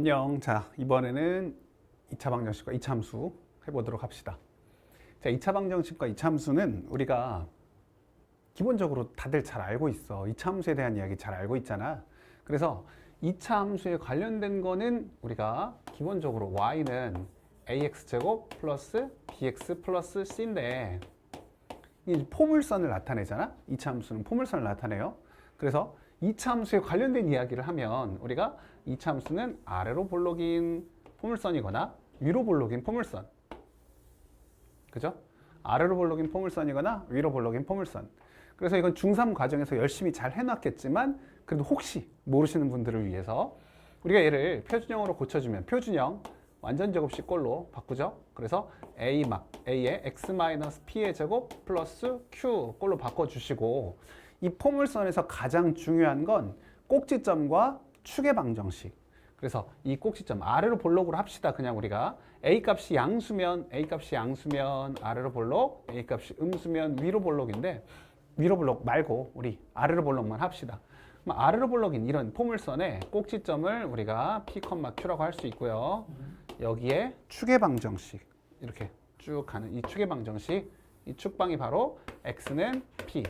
안녕. 자, 이번에는 2차 방정식과 이차함수 해보도록 합시다. 자, 2차 방정식과 이차함수는 우리가 기본적으로 다들 잘 알고 있어. 이차함수에 대한 이야기 잘 알고 있잖아. 그래서 이차함수에 관련된 거는 우리가 기본적으로 y는 ax제곱 플러스 bx 플러스 c인데 이 포물선을 나타내잖아. 이차함수는 포물선을 나타내요. 그래서 이차함수에 관련된 이야기를 하면 우리가 이차함수는 아래로 볼록인 포물선이거나 위로 볼록인 포물선, 그죠? 아래로 볼록인 포물선이거나 위로 볼록인 포물선. 그래서 이건 중3 과정에서 열심히 잘 해놨겠지만 그래도 혹시 모르시는 분들을 위해서 우리가 얘를 표준형으로 고쳐주면 표준형 완전 제곱식 꼴로 바꾸죠. 그래서 A의 x-p의 제곱 플러스 q 꼴로 바꿔주시고 이 포물선에서 가장 중요한 건 꼭지점과 축의 방정식. 그래서 이 꼭지점 아래로 볼록으로 합시다. 그냥 우리가 A 값이 양수면 아래로 볼록, A 값이 음수면 위로 볼록인데 위로 볼록 말고 우리 아래로 볼록만 합시다. 아래로 볼록인 이런 포물선의 꼭지점을 우리가 P, Q라고 할 수 있고요. 여기에 축의 방정식 이렇게 쭉 가는 이 축의 방정식, 이 축방이 바로 x는 P,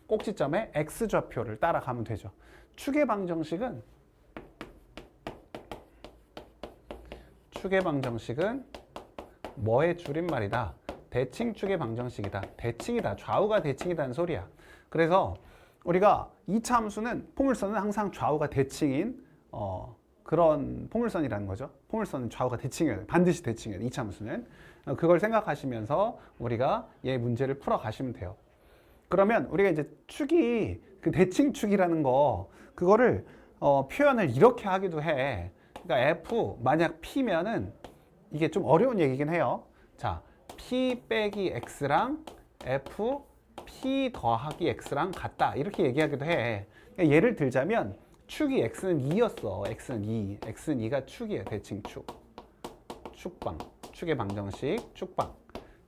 꼭지점의 x좌표를 따라가면 되죠. 축의 방정식은 뭐의 줄임말이다? 대칭축의 방정식이다. 대칭이다. 좌우가 대칭이다는 소리야. 그래서 우리가 2차 함수는 포물선은 항상 좌우가 대칭인 그런 포물선이라는 거죠. 포물선은 좌우가 대칭이어야 돼. 반드시 대칭이어야 돼. 2차 함수는. 그걸 생각하시면서 우리가 얘 문제를 풀어 가시면 돼요. 그러면 우리가 이제 축이 그 대칭축이라는 거 그거를 표현을 이렇게 하기도 해. 그러니까 F 만약 P면은 이게 좀 어려운 얘기긴 해요. 자, P 빼기 X랑 F P 더하기 X랑 같다. 이렇게 얘기하기도 해. 그러니까 예를 들자면 축이 X는 2였어. X는 2가 축이에요. 대칭축. 축방. 축의 방정식.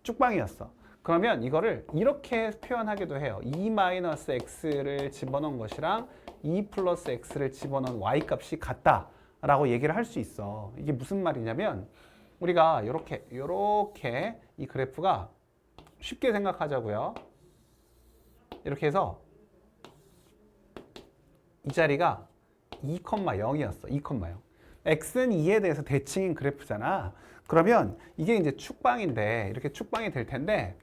축방이었어. 그러면 이거를 이렇게 표현하기도 해요. 2-x를 집어넣은 것이랑 2 플러스 x를 집어넣은 y값이 같다 라고 얘기를 할 수 있어. 이게 무슨 말이냐면 우리가 이렇게 이 그래프가 쉽게 생각하자고요. 이렇게 해서 이 자리가 2,0이었어. 2,0. x는 2에 대해서 대칭인 그래프잖아. 그러면 이게 이제 축방인데 이렇게 축방이 될 텐데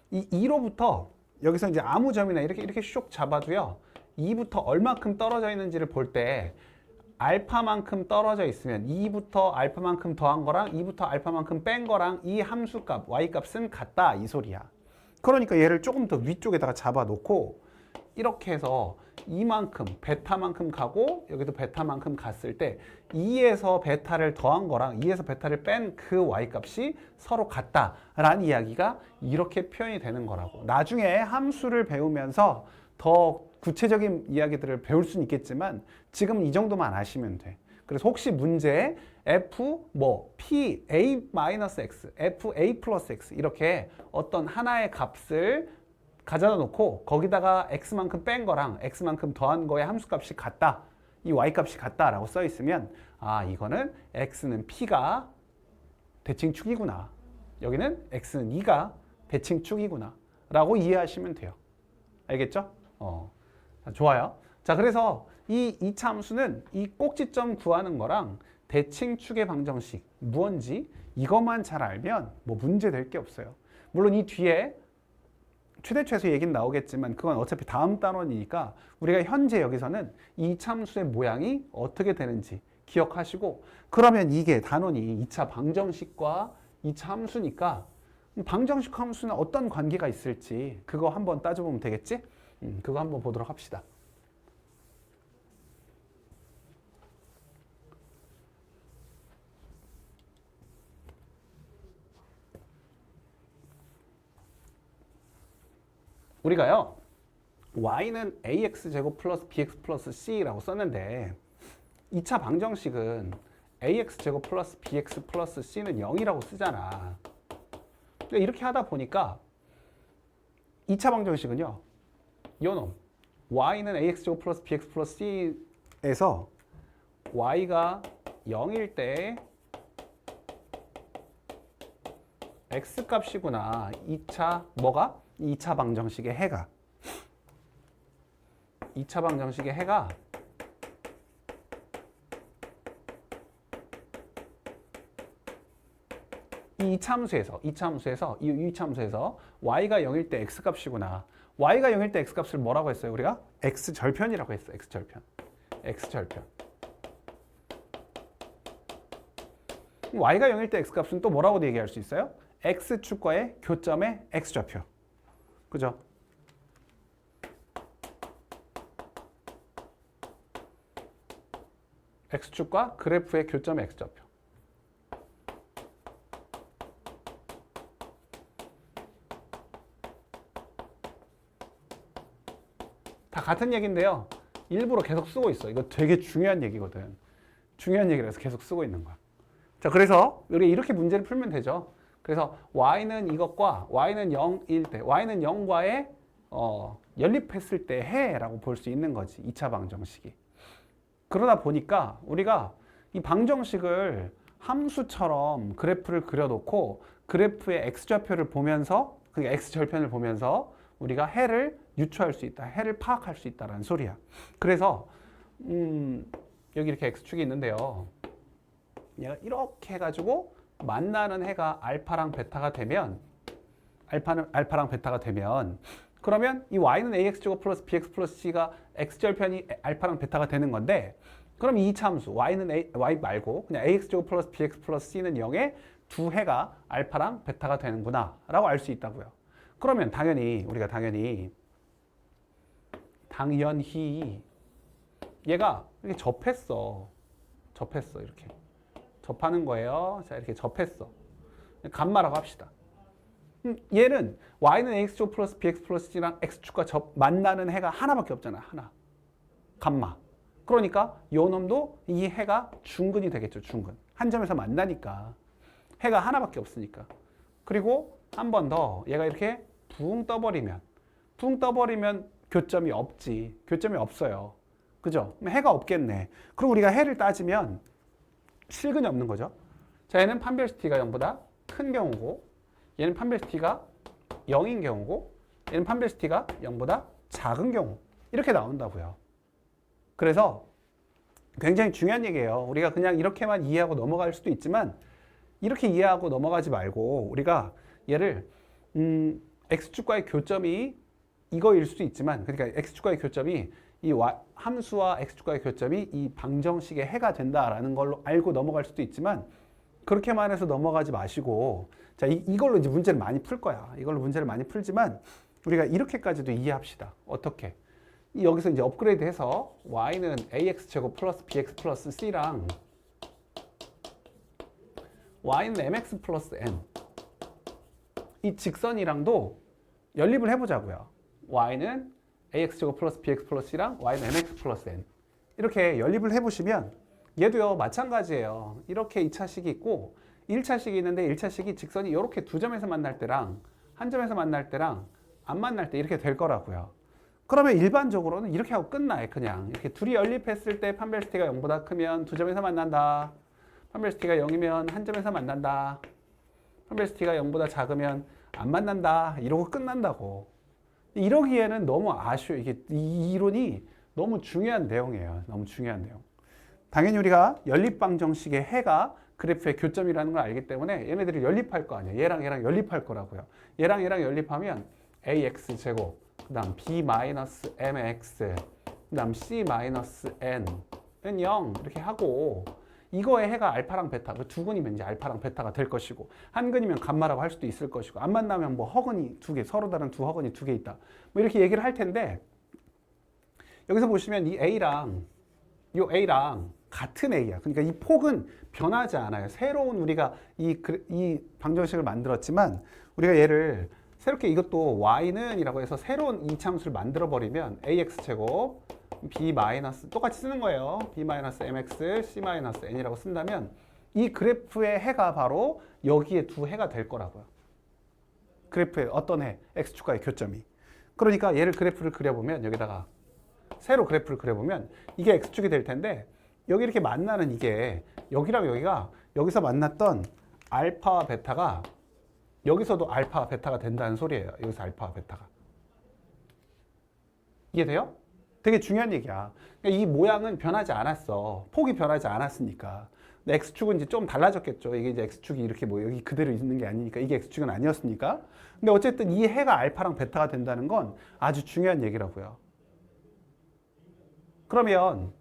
이 2로부터 여기서 이제 아무 점이나 이렇게 슉 잡아도요. 2부터 얼마큼 떨어져 있는지를 볼 때 알파만큼 떨어져 있으면 2부터 알파만큼 더한 거랑 2부터 알파만큼 뺀 거랑 이 함수값, y값은 같다 이 소리야. 그러니까 얘를 조금 더 위쪽에다가 잡아놓고 이렇게 해서 이만큼 베타만큼 가고 여기도 베타만큼 갔을 때 2에서 베타를 더한 거랑 2에서 베타를 뺀 그 y값이 서로 같다라는 이야기가 이렇게 표현이 되는 거라고. 나중에 함수를 배우면서 더 구체적인 이야기들을 배울 수는 있겠지만 지금 이 정도만 아시면 돼. 그래서 혹시 문제에 f p a-x, f a 플러스 x 이렇게 어떤 하나의 값을 가져다 놓고 거기다가 x만큼 뺀 거랑 x만큼 더한 거의 함수값이 같다. 이 y값이 같다라고 써 있으면 아 이거는 x는 p가 대칭축이구나. 여기는 x는 2가 대칭축이구나. 라고 이해하시면 돼요. 알겠죠? 좋아요. 자, 그래서 이 2차 함수는 이 꼭지점 구하는 거랑 대칭축의 방정식 무언지 이것만 잘 알면 뭐 문제 될 게 없어요. 물론 이 뒤에 최대 최소 얘기는 나오겠지만 그건 어차피 다음 단원이니까 우리가 현재 여기서는 이 2차 함수의 모양이 어떻게 되는지 기억하시고 그러면 이게 단원이 2차 방정식과 2차 함수니까 방정식 함수는 어떤 관계가 있을지 그거 한번 따져보면 되겠지? 그거 한번 보도록 합시다. 우리가요 y는 ax제곱 플러스 bx 플러스 c라고 썼는데 2차 방정식은 ax제곱 플러스 bx 플러스 c는 0이라고 쓰잖아. 근데 이렇게 하다 보니까 2차 방정식은요 요놈 y는 ax제곱 플러스 bx 플러스 c에서 y가 0일 때 x 값이구나. 2차 뭐가? 2차 방정식의 해가 2차 방정식의 해가 이 이차함수에서 y가 0일 때 x 값이구나. y가 0일 때 x 값을 뭐라고 했어요? 우리가 x 절편이라고 했어. x 절편. y가 0일 때 x 값은 또 뭐라고도 얘기할 수 있어요? x축과의 교점의 x좌표. 그죠? x축과 그래프의 교점의 x좌표. 다 같은 얘기인데요. 일부러 계속 쓰고 있어. 이거 되게 중요한 얘기거든. 중요한 얘기라서 계속 쓰고 있는 거야. 자, 그래서 우리 이렇게 문제를 풀면 되죠. 그래서 y는 이것과 y는 0일 때, y는 0과의 연립했을 때 해라고 볼 수 있는 거지. 2차 방정식이. 그러다 보니까 우리가 이 방정식을 함수처럼 그래프를 그려놓고 그래프의 x좌표를 보면서 그 x절편을 보면서 우리가 해를 유추할 수 있다. 해를 파악할 수 있다라는 소리야. 그래서 여기 이렇게 x축이 있는데요. 얘가 이렇게 해가지고 만나는 해가 알파랑 베타가 되면 알파랑 베타가 되면 그러면 이 y는 ax제곱 플러스 bx 플러스 c가 x절편이 알파랑 베타가 되는 건데 그럼 이 이차함수 y는 y 말고 그냥 ax제곱 플러스 bx 플러스 c는 0에 두 해가 알파랑 베타가 되는구나 라고 알 수 있다고요. 그러면 우리가 당연히 얘가 이렇게 접했어 이렇게 접하는 거예요. 자, 이렇게 접했어. 감마라고 합시다. 얘는 y는 ax제곱 플러스 bx 플러스 c랑 x축과 만나는 해가 하나밖에 없잖아. 하나. 감마. 그러니까 요 놈도 이 해가 중근이 되겠죠. 중근. 한 점에서 만나니까. 해가 하나밖에 없으니까. 그리고 한 번 더 얘가 이렇게 붕 떠버리면 교점이 없지. 교점이 없어요. 그죠? 해가 없겠네. 그럼 우리가 해를 따지면 실근이 없는 거죠. 자, 얘는 판별시티가 0보다 큰 경우고 얘는 판별시티가 0인 경우고 얘는 판별시티가 0보다 작은 경우 이렇게 나온다고요. 그래서 굉장히 중요한 얘기예요. 우리가 그냥 이렇게만 이해하고 넘어갈 수도 있지만 이렇게 이해하고 넘어가지 말고 우리가 얘를 x축과의 교점이 이거일 수도 있지만 그러니까 x축과의 교점이 이 함수와 x축과의 교점이 이 방정식의 해가 된다라는 걸로 알고 넘어갈 수도 있지만 그렇게만 해서 넘어가지 마시고 자 이걸로 이제 문제를 많이 풀 거야. 이걸로 문제를 많이 풀지만 우리가 이렇게까지도 이해합시다. 어떻게? 여기서 이제 업그레이드해서 y는 ax제곱 플러스 bx 플러스 c랑 y는 mx 플러스 n 이 직선이랑도 연립을 해보자고요. y는 ax제곱 플러스 bx 플러스 c랑 y는 mx 플러스 n 이렇게 연립을 해보시면 얘도요 마찬가지예요. 이렇게 2차식이 있고 1차식이 있는데 1차식이 직선이 이렇게 두 점에서 만날 때랑 한 점에서 만날 때랑 안 만날 때 이렇게 될 거라고요. 그러면 일반적으로는 이렇게 하고 끝나요. 그냥 이렇게 둘이 연립했을 때 판별시티가 0보다 크면 두 점에서 만난다. 판별시티가 0이면 한 점에서 만난다. 판별시티가 0보다 작으면 안 만난다. 이러고 끝난다고. 이러기에는 너무 아쉬워요. 이 이론이 너무 중요한 내용이에요. 너무 중요한 내용. 당연히 우리가 연립방정식의 해가 그래프의 교점이라는 걸 알기 때문에 얘네들이 연립할 거 아니에요. 얘랑 얘랑 연립할 거라고요. 얘랑 얘랑 연립하면 ax제곱, 그 다음 b-mx, 그 다음 c-n은 0 이렇게 하고 이거의 해가 알파랑 베타, 두 근이면 이제 알파랑 베타가 될 것이고 한 근이면 감마라고 할 수도 있을 것이고 안 만나면 뭐 허근이 두 개, 서로 다른 두 허근이 두 개 있다. 뭐 이렇게 얘기를 할 텐데 여기서 보시면 이 A랑 같은 A야. 그러니까 이 폭은 변하지 않아요. 새로운 우리가 이 방정식을 만들었지만 우리가 얘를 새롭게 이것도 y는 이라고 해서 새로운 이차함수를 만들어 버리면 ax제곱 b 마이너스 똑같이 쓰는 거예요. b 마이너스 mx c 마이너스 n이라고 쓴다면 이 그래프의 해가 바로 여기에 두 해가 될 거라고요. 그래프의 어떤 해? x축과의 교점이. 그러니까 얘를 그래프를 그려보면 여기다가 새로 그래프를 그려보면 이게 x축이 될 텐데 여기 이렇게 만나는 이게 여기랑 여기가 여기서 만났던 알파와 베타가 여기서도 알파와 베타가 된다는 소리예요. 여기서 알파와 베타가. 이해돼요? 되게 중요한 얘기야. 그러니까 이 모양은 변하지 않았어. 폭이 변하지 않았으니까. 근데 X축은 이제 좀 달라졌겠죠. 이게 이제 X축이 이렇게 뭐 여기 그대로 있는 게 아니니까. 이게 X축은 아니었으니까. 근데 어쨌든 이 해가 알파랑 베타가 된다는 건 아주 중요한 얘기라고요. 그러면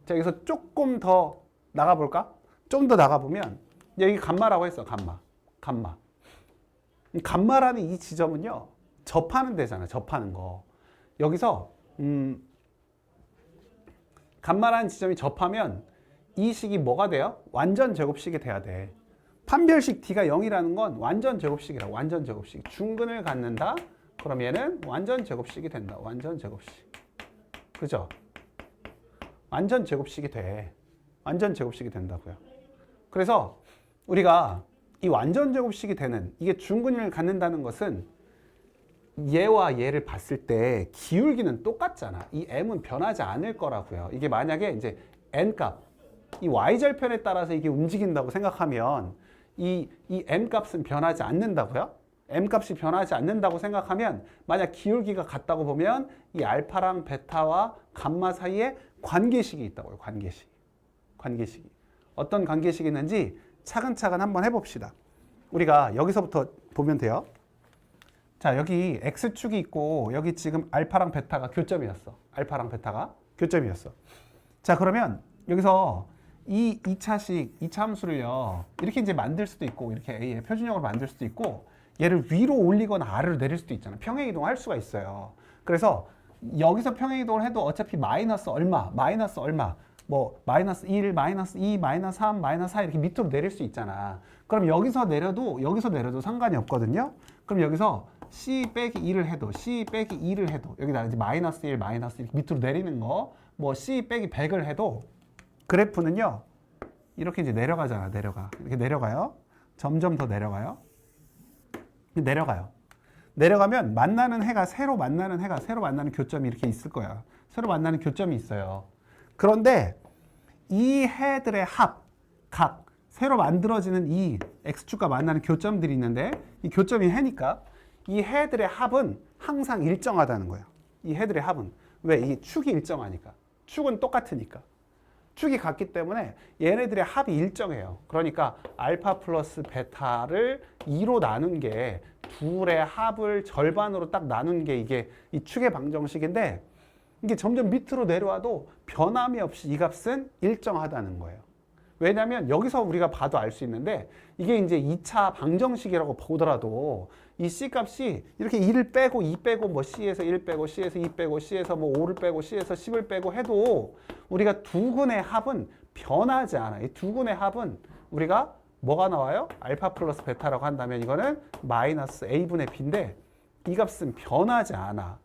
자, 여기서 조금 더 나가볼까? 좀 더 나가보면 여기 감마라고 했어. 감마. 감마. 감마라는 이 지점은요. 접하는 데잖아. 접하는 거. 여기서 감마라는 지점이 접하면 이 식이 뭐가 돼요? 완전 제곱식이 돼야 돼. 판별식 D가 0이라는 건 완전 제곱식이라고. 완전 제곱식. 중근을 갖는다. 그럼 얘는 완전 제곱식이 된다. 완전 제곱식. 그죠? 완전 제곱식이 돼. 완전 제곱식이 된다고요. 그래서 우리가 이 완전 제곱식이 되는 이게 중근을 갖는다는 것은 얘와 얘를 봤을 때 기울기는 똑같잖아. 이 m은 변하지 않을 거라고요. 이게 만약에 이제 n 값, 이 y절편에 따라서 이게 움직인다고 생각하면 이 m 값은 변하지 않는다고요. m 값이 변하지 않는다고 생각하면 만약 기울기가 같다고 보면 이 알파랑 베타와 감마 사이에 관계식이 있다고요. 관계식. 관계식이. 어떤 관계식이 있는지 차근차근 한번 해봅시다. 우리가 여기서부터 보면 돼요. 자, 여기 X축이 있고 여기 지금 알파랑 베타가 교점이었어. 알파랑 베타가 교점이었어. 자, 그러면 여기서 이 2차식, 2차 함수를요. 이렇게 이제 만들 수도 있고 이렇게 A의 표준형으로 만들 수도 있고 얘를 위로 올리거나 아래로 내릴 수도 있잖아. 평행이동할 수가 있어요. 그래서 여기서 평행이동을 해도 어차피 마이너스 얼마, 마이너스 얼마, 뭐 마이너스 1, 마이너스 2, 마이너스 3, 마이너스 4 이렇게 밑으로 내릴 수 있잖아. 그럼 여기서 내려도 상관이 없거든요. 그럼 여기서 C 빼기 2를 해도 C 빼기 2를 해도 여기다 이제 마이너스 1, 마이너스 1 밑으로 내리는 거 뭐 C 빼기 100을 해도 그래프는요. 이렇게 이제 내려가잖아. 내려가. 이렇게 내려가요. 점점 더 내려가요. 내려가요. 내려가면 만나는 해가 새로 만나는 교점이 이렇게 있을 거야. 새로 만나는 교점이 있어요. 그런데 이 해들의 합, 각, 새로 만들어지는 이 X축과 만나는 교점들이 있는데 이 교점이 해니까 이 해들의 합은 항상 일정하다는 거예요. 이 해들의 합은. 왜? 이 축이 일정하니까. 축은 똑같으니까. 축이 같기 때문에 얘네들의 합이 일정해요. 그러니까 알파 플러스 베타를 2로 나눈 게 둘의 합을 절반으로 딱 나눈 게 이게 이 축의 방정식인데 이게 점점 밑으로 내려와도 변함이 없이 이 값은 일정하다는 거예요. 왜냐하면 여기서 우리가 봐도 알 수 있는데 이게 이제 2차 방정식이라고 보더라도 이 C 값이 이렇게 2를 빼고 2 빼고 뭐 C에서 1 빼고 C에서 2 빼고 C에서 뭐 5를 빼고 C에서 10을 빼고 해도 우리가 두 근의 합은 변하지 않아요. 이 두 근의 합은 우리가 뭐가 나와요? 알파 플러스 베타라고 한다면 이거는 마이너스 A분의 B인데 이 값은 변하지 않아.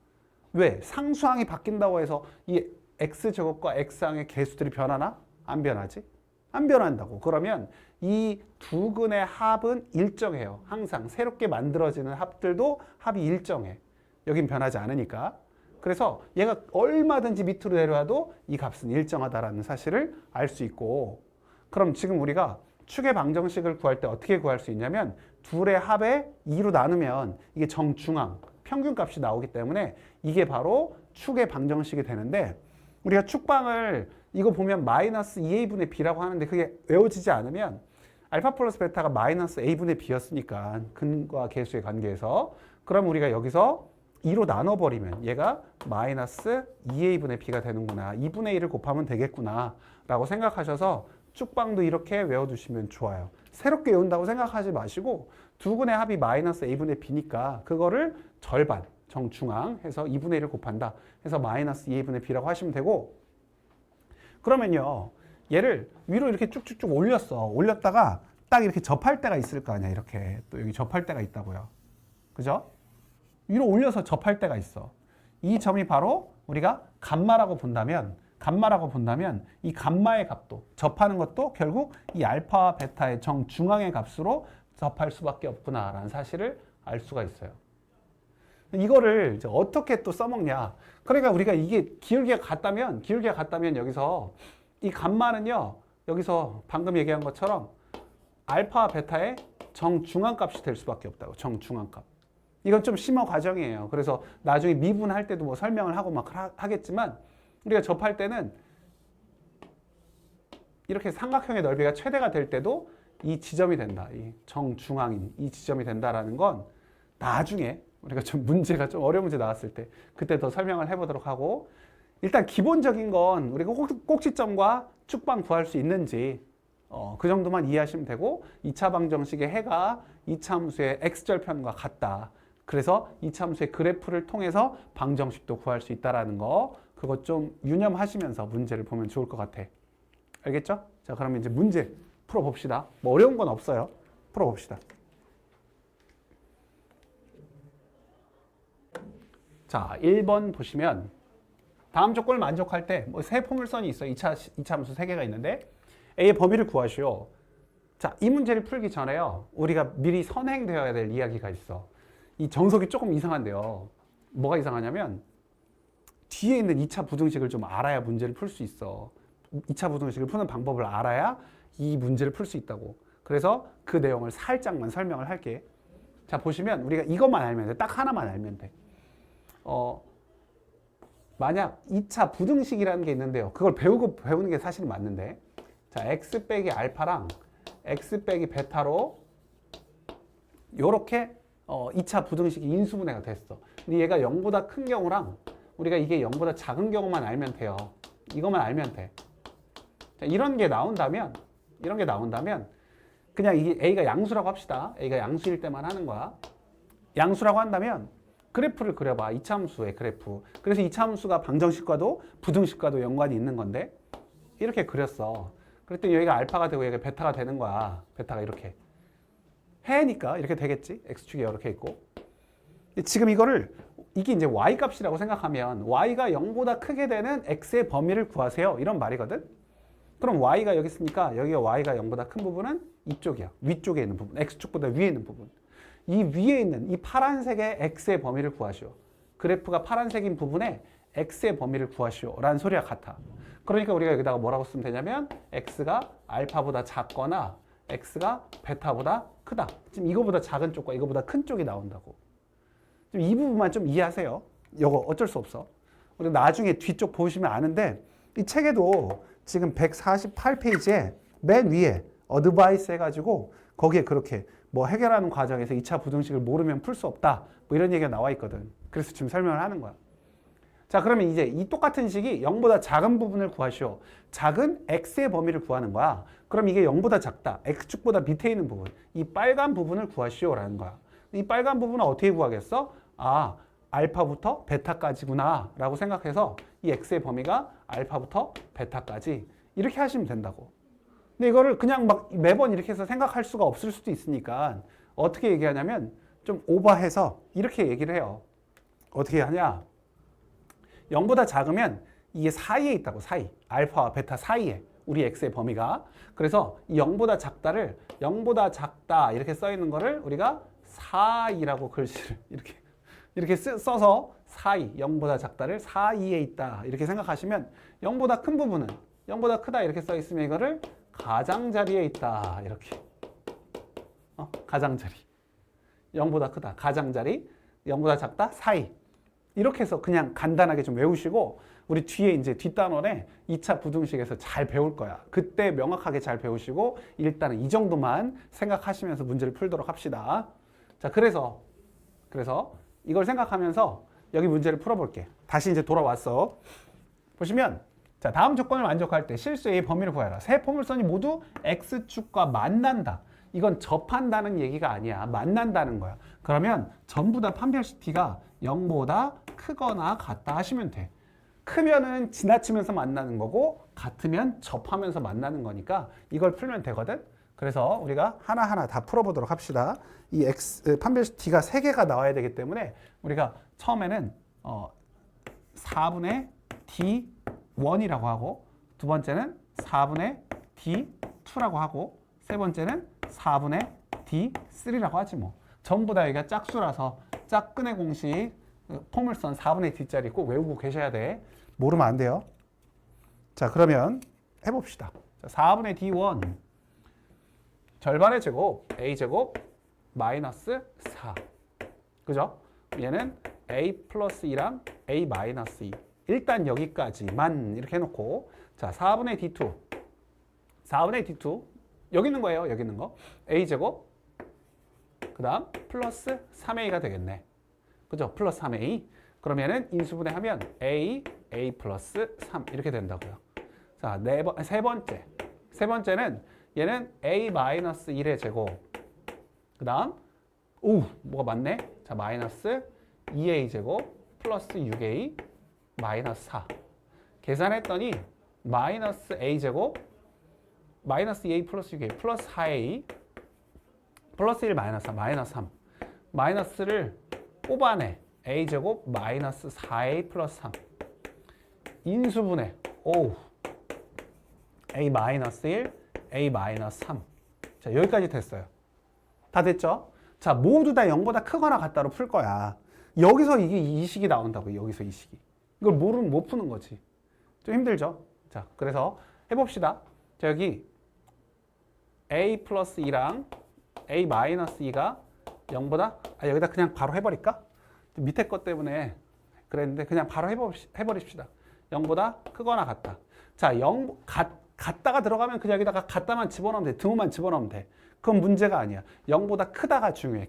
왜? 상수항이 바뀐다고 해서 이 X제곱과 X항의 개수들이 변하나? 안 변하지? 안 변한다고. 그러면 이 두 근의 합은 일정해요. 항상 새롭게 만들어지는 합들도 합이 일정해. 여긴 변하지 않으니까. 그래서 얘가 얼마든지 밑으로 내려와도 이 값은 일정하다라는 사실을 알 수 있고 그럼 지금 우리가 축의 방정식을 구할 때 어떻게 구할 수 있냐면 둘의 합에 2로 나누면 이게 정중앙, 평균값이 나오기 때문에 이게 바로 축의 방정식이 되는데 우리가 축방을 이거 보면 마이너스 2a분의 b라고 하는데 그게 외워지지 않으면 알파 플러스 베타가 마이너스 a분의 b였으니까 근과 계수의 관계에서 그럼 우리가 여기서 2로 나눠버리면 얘가 마이너스 2a분의 b가 되는구나. 2분의 1을 곱하면 되겠구나 라고 생각하셔서 축방도 이렇게 외워두시면 좋아요. 새롭게 외운다고 생각하지 마시고 두 근의 합이 마이너스 a분의 b니까 그거를 절반, 정중앙 해서 2분의 1을 곱한다. 해서 마이너스 2a분의 b라고 하시면 되고 그러면요. 얘를 위로 이렇게 쭉쭉쭉 올렸어. 올렸다가 딱 이렇게 접할 때가 있을 거 아니야. 이렇게 또 여기 접할 때가 있다고요. 그죠? 위로 올려서 접할 때가 있어. 이 점이 바로 우리가 감마라고 본다면 이 감마의 값도 접하는 것도 결국 이 알파와 베타의 정중앙의 값으로 접할 수밖에 없구나라는 사실을 알 수가 있어요. 이거를 이제 어떻게 또 써먹냐. 그러니까 우리가 이게 기울기가 같다면 여기서 이 감마는요. 여기서 방금 얘기한 것처럼 알파와 베타의 정중앙값이 될 수밖에 없다고. 정중앙값. 이건 좀 심화 과정이에요. 그래서 나중에 미분할 때도 뭐 설명을 하고 막 하겠지만 우리가 접할 때는 이렇게 삼각형의 넓이가 최대가 될 때도 이 지점이 된다. 이 정중앙인 이 지점이 된다라는 건 나중에 우리가 좀 문제가 좀 어려운 문제 나왔을 때 그때 더 설명을 해보도록 하고, 일단 기본적인 건 우리가 꼭지점과 축방 구할 수 있는지 그 정도만 이해하시면 되고, 2차 방정식의 해가 2차 함수의 x절편과 같다. 그래서 2차 함수의 그래프를 통해서 방정식도 구할 수 있다는 거, 그거 좀 유념하시면서 문제를 보면 좋을 것 같아. 알겠죠? 자, 그러면 이제 문제 풀어봅시다. 뭐 어려운 건 없어요. 풀어봅시다. 자, 1번 보시면 다음 조건을 만족할 때 뭐 세 포물선이 있어요. 2차 함수 3개가 있는데 A의 범위를 구하시오. 자, 이 문제를 풀기 전에요, 우리가 미리 선행되어야 될 이야기가 있어. 이 정석이 조금 이상한데요. 뭐가 이상하냐면 뒤에 있는 2차 부등식을 좀 알아야 문제를 풀 수 있어. 2차 부등식을 푸는 방법을 알아야 이 문제를 풀 수 있다고. 그래서 그 내용을 살짝만 설명을 할게. 자, 보시면 우리가 이것만 알면 돼. 딱 하나만 알면 돼. 만약 2차 부등식이라는 게 있는데요. 그걸 배우는 게 사실은 맞는데, 자, x 빼기 알파랑 x 빼기 베타로 요렇게 2차 부등식이 인수분해가 됐어. 근데 얘가 0보다 큰 경우랑 우리가 이게 0보다 작은 경우만 알면 돼요. 이것만 알면 돼. 자, 이런 게 나온다면 그냥 이게 A가 양수라고 합시다. A가 양수일 때만 하는 거야. 양수라고 한다면 그래프를 그려봐. 2차 함수의 그래프. 그래서 2차 함수가 방정식과도 부등식과도 연관이 있는 건데 이렇게 그렸어. 그랬더니 여기가 알파가 되고 여기가 베타가 되는 거야. 베타가 이렇게. 해니까 이렇게 되겠지. x축이 이렇게 있고. 지금 이게 이제 y 값이라고 생각하면 y가 0보다 크게 되는 x의 범위를 구하세요. 이런 말이거든. 그럼 y가 여기 있으니까 여기가 y가 0보다 큰 부분은 이쪽이야. 위쪽에 있는 부분. x축보다 위에 있는 부분. 이 위에 있는 이 파란색의 x의 범위를 구하시오. 그래프가 파란색인 부분에 x의 범위를 구하시오 라는 소리와 같아. 그러니까 우리가 여기다가 뭐라고 쓰면 되냐면 x가 알파보다 작거나 x가 베타보다 크다. 지금 이거보다 작은 쪽과 이거보다 큰 쪽이 나온다고. 지금 이 부분만 좀 이해하세요. 이거 어쩔 수 없어. 우리 나중에 뒤쪽 보시면 아는데 이 책에도 지금 148페이지에 맨 위에 어드바이스 해가지고 거기에 그렇게 뭐 해결하는 과정에서 2차 부등식을 모르면 풀 수 없다. 뭐 이런 얘기가 나와 있거든. 그래서 지금 설명을 하는 거야. 자, 그러면 이제 이 똑같은 식이 0보다 작은 부분을 구하시오. 작은 x의 범위를 구하는 거야. 그럼 이게 0보다 작다. x축보다 밑에 있는 부분. 이 빨간 부분을 구하시오라는 거야. 이 빨간 부분은 어떻게 구하겠어? 아, 알파부터 베타까지구나 라고 생각해서 이 x의 범위가 알파부터 베타까지 이렇게 하시면 된다고. 근데 이거를 그냥 막 매번 이렇게 해서 생각할 수가 없을 수도 있으니까 어떻게 얘기하냐면 좀 오버해서 이렇게 얘기를 해요. 어떻게 하냐? 0보다 작으면 이게 사이에 있다고. 사이. 알파와 베타 사이에 우리 x의 범위가. 그래서 이 0보다 작다를 0보다 작다 이렇게 써 있는 거를 우리가 사이라고 글씨를 이렇게 써서 사이, 0보다 작다를 사이에 있다 이렇게 생각하시면 0보다 큰 부분은 0보다 크다 이렇게 써 있으면 이거를 가장자리에 있다 이렇게. 가장자리. 0보다 크다. 가장자리. 0보다 작다. 사이. 이렇게 해서 그냥 간단하게 좀 외우시고 우리 뒤에 이제 뒷단원에 2차 부등식에서 잘 배울 거야. 그때 명확하게 잘 배우시고 일단은 이 정도만 생각하시면서 문제를 풀도록 합시다. 자, 그래서 이걸 생각하면서 여기 문제를 풀어볼게. 다시 이제 돌아왔어. 보시면 자, 다음 조건을 만족할 때 실수 A의 범위를 구하라. 세 포물선이 모두 X축과 만난다. 이건 접한다는 얘기가 아니야. 만난다는 거야. 그러면 전부 다 판별식 T가 0보다 크거나 같다 하시면 돼. 크면은 지나치면서 만나는 거고 같으면 접하면서 만나는 거니까 이걸 풀면 되거든. 그래서 우리가 하나하나 다 풀어보도록 합시다. 이 판별식 T가 3개가 나와야 되기 때문에 우리가 처음에는 4분의 D1이라고 하고 두 번째는 4분의 D2라고 하고 세 번째는 4분의 D3라고 하지 뭐. 전부 다 여기가 짝수라서 짝근의 공식 포물선 4분의 D짜리 꼭 외우고 계셔야 돼. 모르면 안 돼요. 자, 그러면 해봅시다. 자, 4분의 D1 절반의 제곱 A제곱 마이너스 4. 그죠? 얘는 A 플러스 2랑 A 마이너스 2. 일단 여기까지만 이렇게 해놓고 자 4분의 D2 4분의 D2 여기 있는 거예요. 여기 있는 거 A제곱 그 다음 플러스 3A가 되겠네. 그죠? 플러스 3A 그러면은 인수분해하면 A 플러스 3 이렇게 된다고요. 자, 세 번째는 얘는 A 마이너스 1의 제곱 그 다음 뭐가 많네? 자, 마이너스 2A 제곱 플러스 6A 마이너스 4 계산했더니 마이너스 A 제곱 마이너스 2A 플러스 6A 플러스 4A 플러스 1 마이너스 4 마이너스 3 마이너스를 뽑아내 A 제곱 마이너스 4A 플러스 3 인수분해 A 마이너스 1 A 마이너스 3 자 여기까지 됐어요. 다 됐죠? 자 모두 다 0보다 크거나 같다로 풀 거야. 여기서 이게 이 식이 나온다고. 여기서 이 식이 이걸 모르면 못 푸는 거지. 좀 힘들죠? 자 그래서 해봅시다. 자 여기 A 플러스 2랑 A 마이너스 2가 0보다 여기다 그냥 바로 해버릴까? 밑에 것 때문에 그랬는데 그냥 바로 해버립시다. 0보다 크거나 같다. 자, 같다가 들어가면 그냥 여기다가 같다만 집어넣으면 돼. 등호만 집어넣으면 돼. 그건 문제가 아니야. 0보다 크다가 중요해.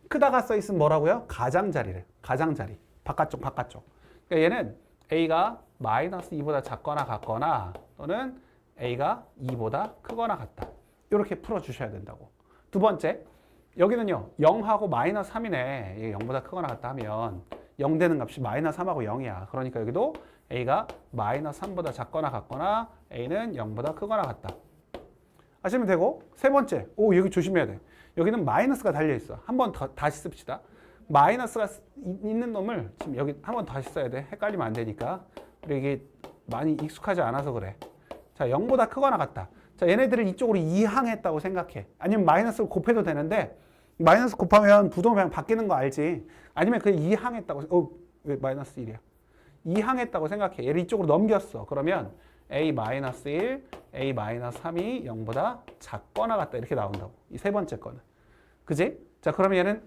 크다가 써있으면 뭐라고요? 가장자리래. 가장자리. 바깥쪽. 그러니까 얘는 A가 마이너스 2보다 작거나 같거나 또는 A가 2보다 크거나 같다. 이렇게 풀어주셔야 된다고. 두 번째, 여기는요. 0하고 마이너스 3이네. 이게 0보다 크거나 같다 하면 0 되는 값이 마이너스 3하고 0이야. 그러니까 여기도 A가 마이너스 3보다 작거나 같거나 A는 0보다 크거나 같다. 아시면 되고 세 번째, 여기 조심해야 돼. 여기는 마이너스가 달려있어. 한 번 다시 씁시다. 마이너스가 있는 놈을 지금 여기 한 번 다시 써야 돼. 헷갈리면 안 되니까. 그리고 이게 많이 익숙하지 않아서 그래. 자, 0보다 크거나 같다. 자, 얘네들을 이쪽으로 이항했다고 생각해. 아니면 마이너스를 곱해도 되는데 마이너스 곱하면 부동량 바뀌는 거 알지? 아니면 그냥 이항했다고 왜 마이너스 1이야? 이항했다고 생각해. 얘를 이쪽으로 넘겼어. 그러면 A-1, A-3이 0보다 작거나 같다. 이렇게 나온다고. 이 세 번째 거는. 그지? 자, 그러면 얘는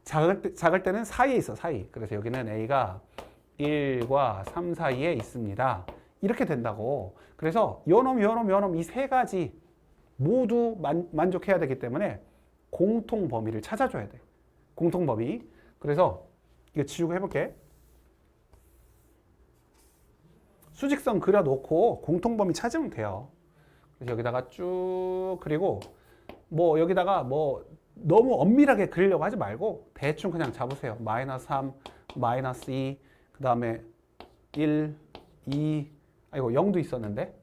작을 때는 사이에 있어. 사이. 그래서 여기는 A가 1과 3 사이에 있습니다. 이렇게 된다고. 그래서 요놈 이 세 가지 모두 만족해야 되기 때문에 공통 범위를 찾아줘야 돼. 공통 범위. 그래서 이거 지우고 해볼게. 수직선 그려놓고 공통 범위 찾으면 돼요. 그래서 여기다가 쭉 그리고 뭐 여기다가 뭐 너무 엄밀하게 그리려고 하지 말고 대충 그냥 잡으세요. 마이너스 3, 마이너스 2, 그 다음에 1, 2, 아이고 0도 있었는데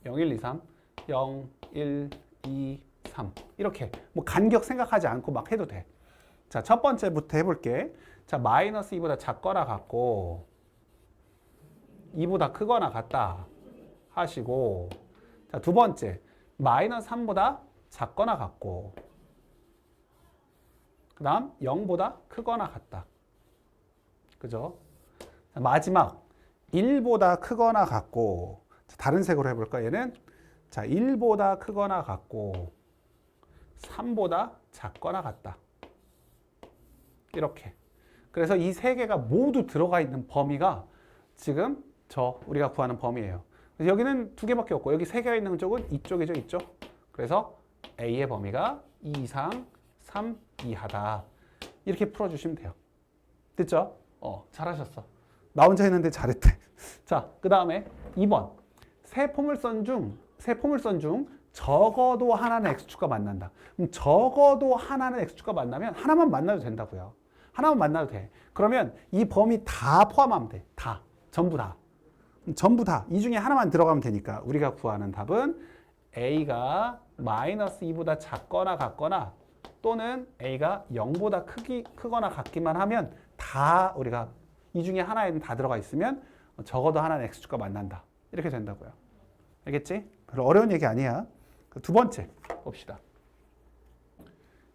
0, 1, 2, 3, 0, 1, 2, 3 이렇게 뭐 간격 생각하지 않고 막 해도 돼. 자, 첫 번째부터 해볼게. 자, 마이너스 2보다 작거나 같고 2보다 크거나 같다 하시고, 자, 두 번째 마이너스 3보다 작거나 같고 그 다음 0보다 크거나 같다. 그죠? 자, 마지막 1보다 크거나 같고, 자, 다른 색으로 해볼까? 얘는 자 1보다 크거나 같고 3보다 작거나 같다. 이렇게. 그래서 이 세 개가 모두 들어가 있는 범위가 지금 우리가 구하는 범위예요. 그래서 여기는 두 개밖에 없고 여기 세 개가 있는 쪽은 이쪽이죠, 이쪽. 그래서 A의 범위가 2 이상 3 이하다. 이렇게 풀어주시면 돼요. 됐죠? 잘하셨어. 나 혼자 했는데 잘했대. 자, 그 다음에 2번. 세 포물선 중 적어도 하나는 x축과 만난다. 그럼 적어도 하나는 x축과 만나면 하나만 만나도 된다고요. 하나만 만나도 돼. 그러면 이 범위 다 포함하면 돼. 다. 전부 다. 이 중에 하나만 들어가면 되니까 우리가 구하는 답은 A가 마이너스 2보다 작거나 같거나 또는 A가 0보다 크거나 같기만 하면 다 우리가 이 중에 하나에는 다 들어가 있으면 적어도 하나는 x축과 만난다. 이렇게 된다고요. 알겠지? 별로 어려운 얘기 아니야. 두 번째 봅시다.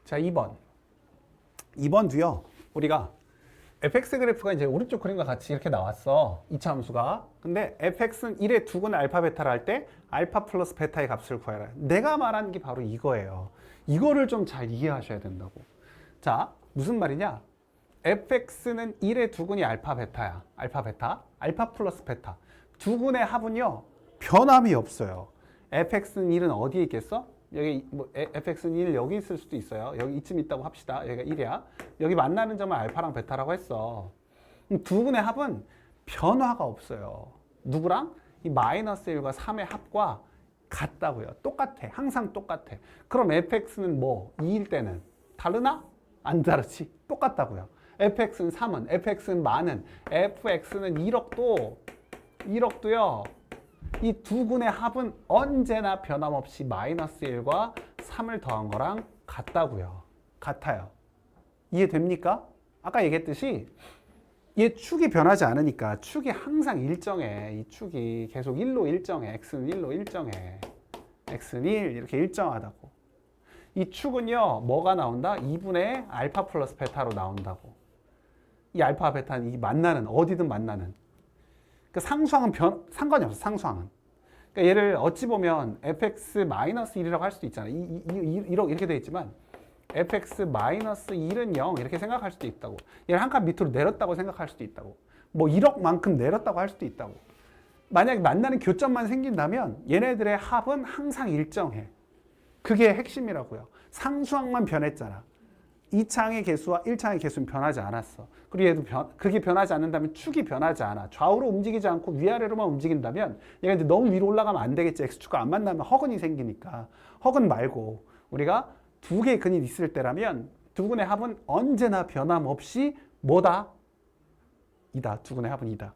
자, 2번. 2번도요. 우리가 fx 그래프가 이제 오른쪽 그림과 같이 이렇게 나왔어. 2차 함수가. 근데 fx는 1의 두근의 알파 베타를 할 때 알파 플러스 베타의 값을 구해라. 내가 말하는 게 바로 이거예요. 이거를 좀 잘 이해하셔야 된다고. 자, 무슨 말이냐? fx는 1의 두근이 알파 베타야. 알파 베타. 알파 플러스 베타. 두근의 합은요. 변함이 없어요. fx는 1은 어디에 있겠어? 여기 뭐 fx는 1 여기 있을 수도 있어요. 여기 이쯤 있다고 합시다. 여기가 1이야. 여기 만나는 점을 알파랑 베타라고 했어. 두근의 합은 변화가 없어요. 누구랑? 이 마이너스 1과 3의 합과 같다고요. 똑같아. 항상 똑같아. 그럼 fx는 뭐? 2일 때는 다르나? 안 다르지. 똑같다고요. fx는 3은, fx는 만은, fx는 1억도요. 이 두 근의 합은 언제나 변함없이 마이너스 1과 3을 더한 거랑 같다고요. 같아요. 이해됩니까? 아까 얘기했듯이 얘 축이 변하지 않으니까 축이 항상 일정해. 이 축이 계속 1로 일정해. x는 1로 일정해. x는 1 이렇게 일정하다고. 이 축은요. 뭐가 나온다? 2분의 알파 플러스 베타로 나온다고. 이 알파 베타는 이 만나는 어디든 만나는. 그 상수항은 상관이 없어. 상수항은. 그러니까 얘를 어찌 보면 fx-1이라고 할 수도 있잖아. 이렇게 되어 있지만 fx-1은 0 이렇게 생각할 수도 있다고. 얘를 한 칸 밑으로 내렸다고 생각할 수도 있다고. 뭐 1억만큼 내렸다고 할 수도 있다고. 만약에 만나는 교점만 생긴다면 얘네들의 합은 항상 일정해. 그게 핵심이라고요. 상수항만 변했잖아. 2차항의 개수와 1차항의 개수는 변하지 않았어. 그리고 얘도 그게 변하지 않는다면 축이 변하지 않아. 좌우로 움직이지 않고 위아래로만 움직인다면 얘가 이제 너무 위로 올라가면 안 되겠지. x축과 안 만나면 허근이 생기니까. 허근 말고 우리가 두 개의 근이 있을 때라면 두 근의 합은 언제나 변함없이 뭐다? 이다. 두 근의 합은 이다.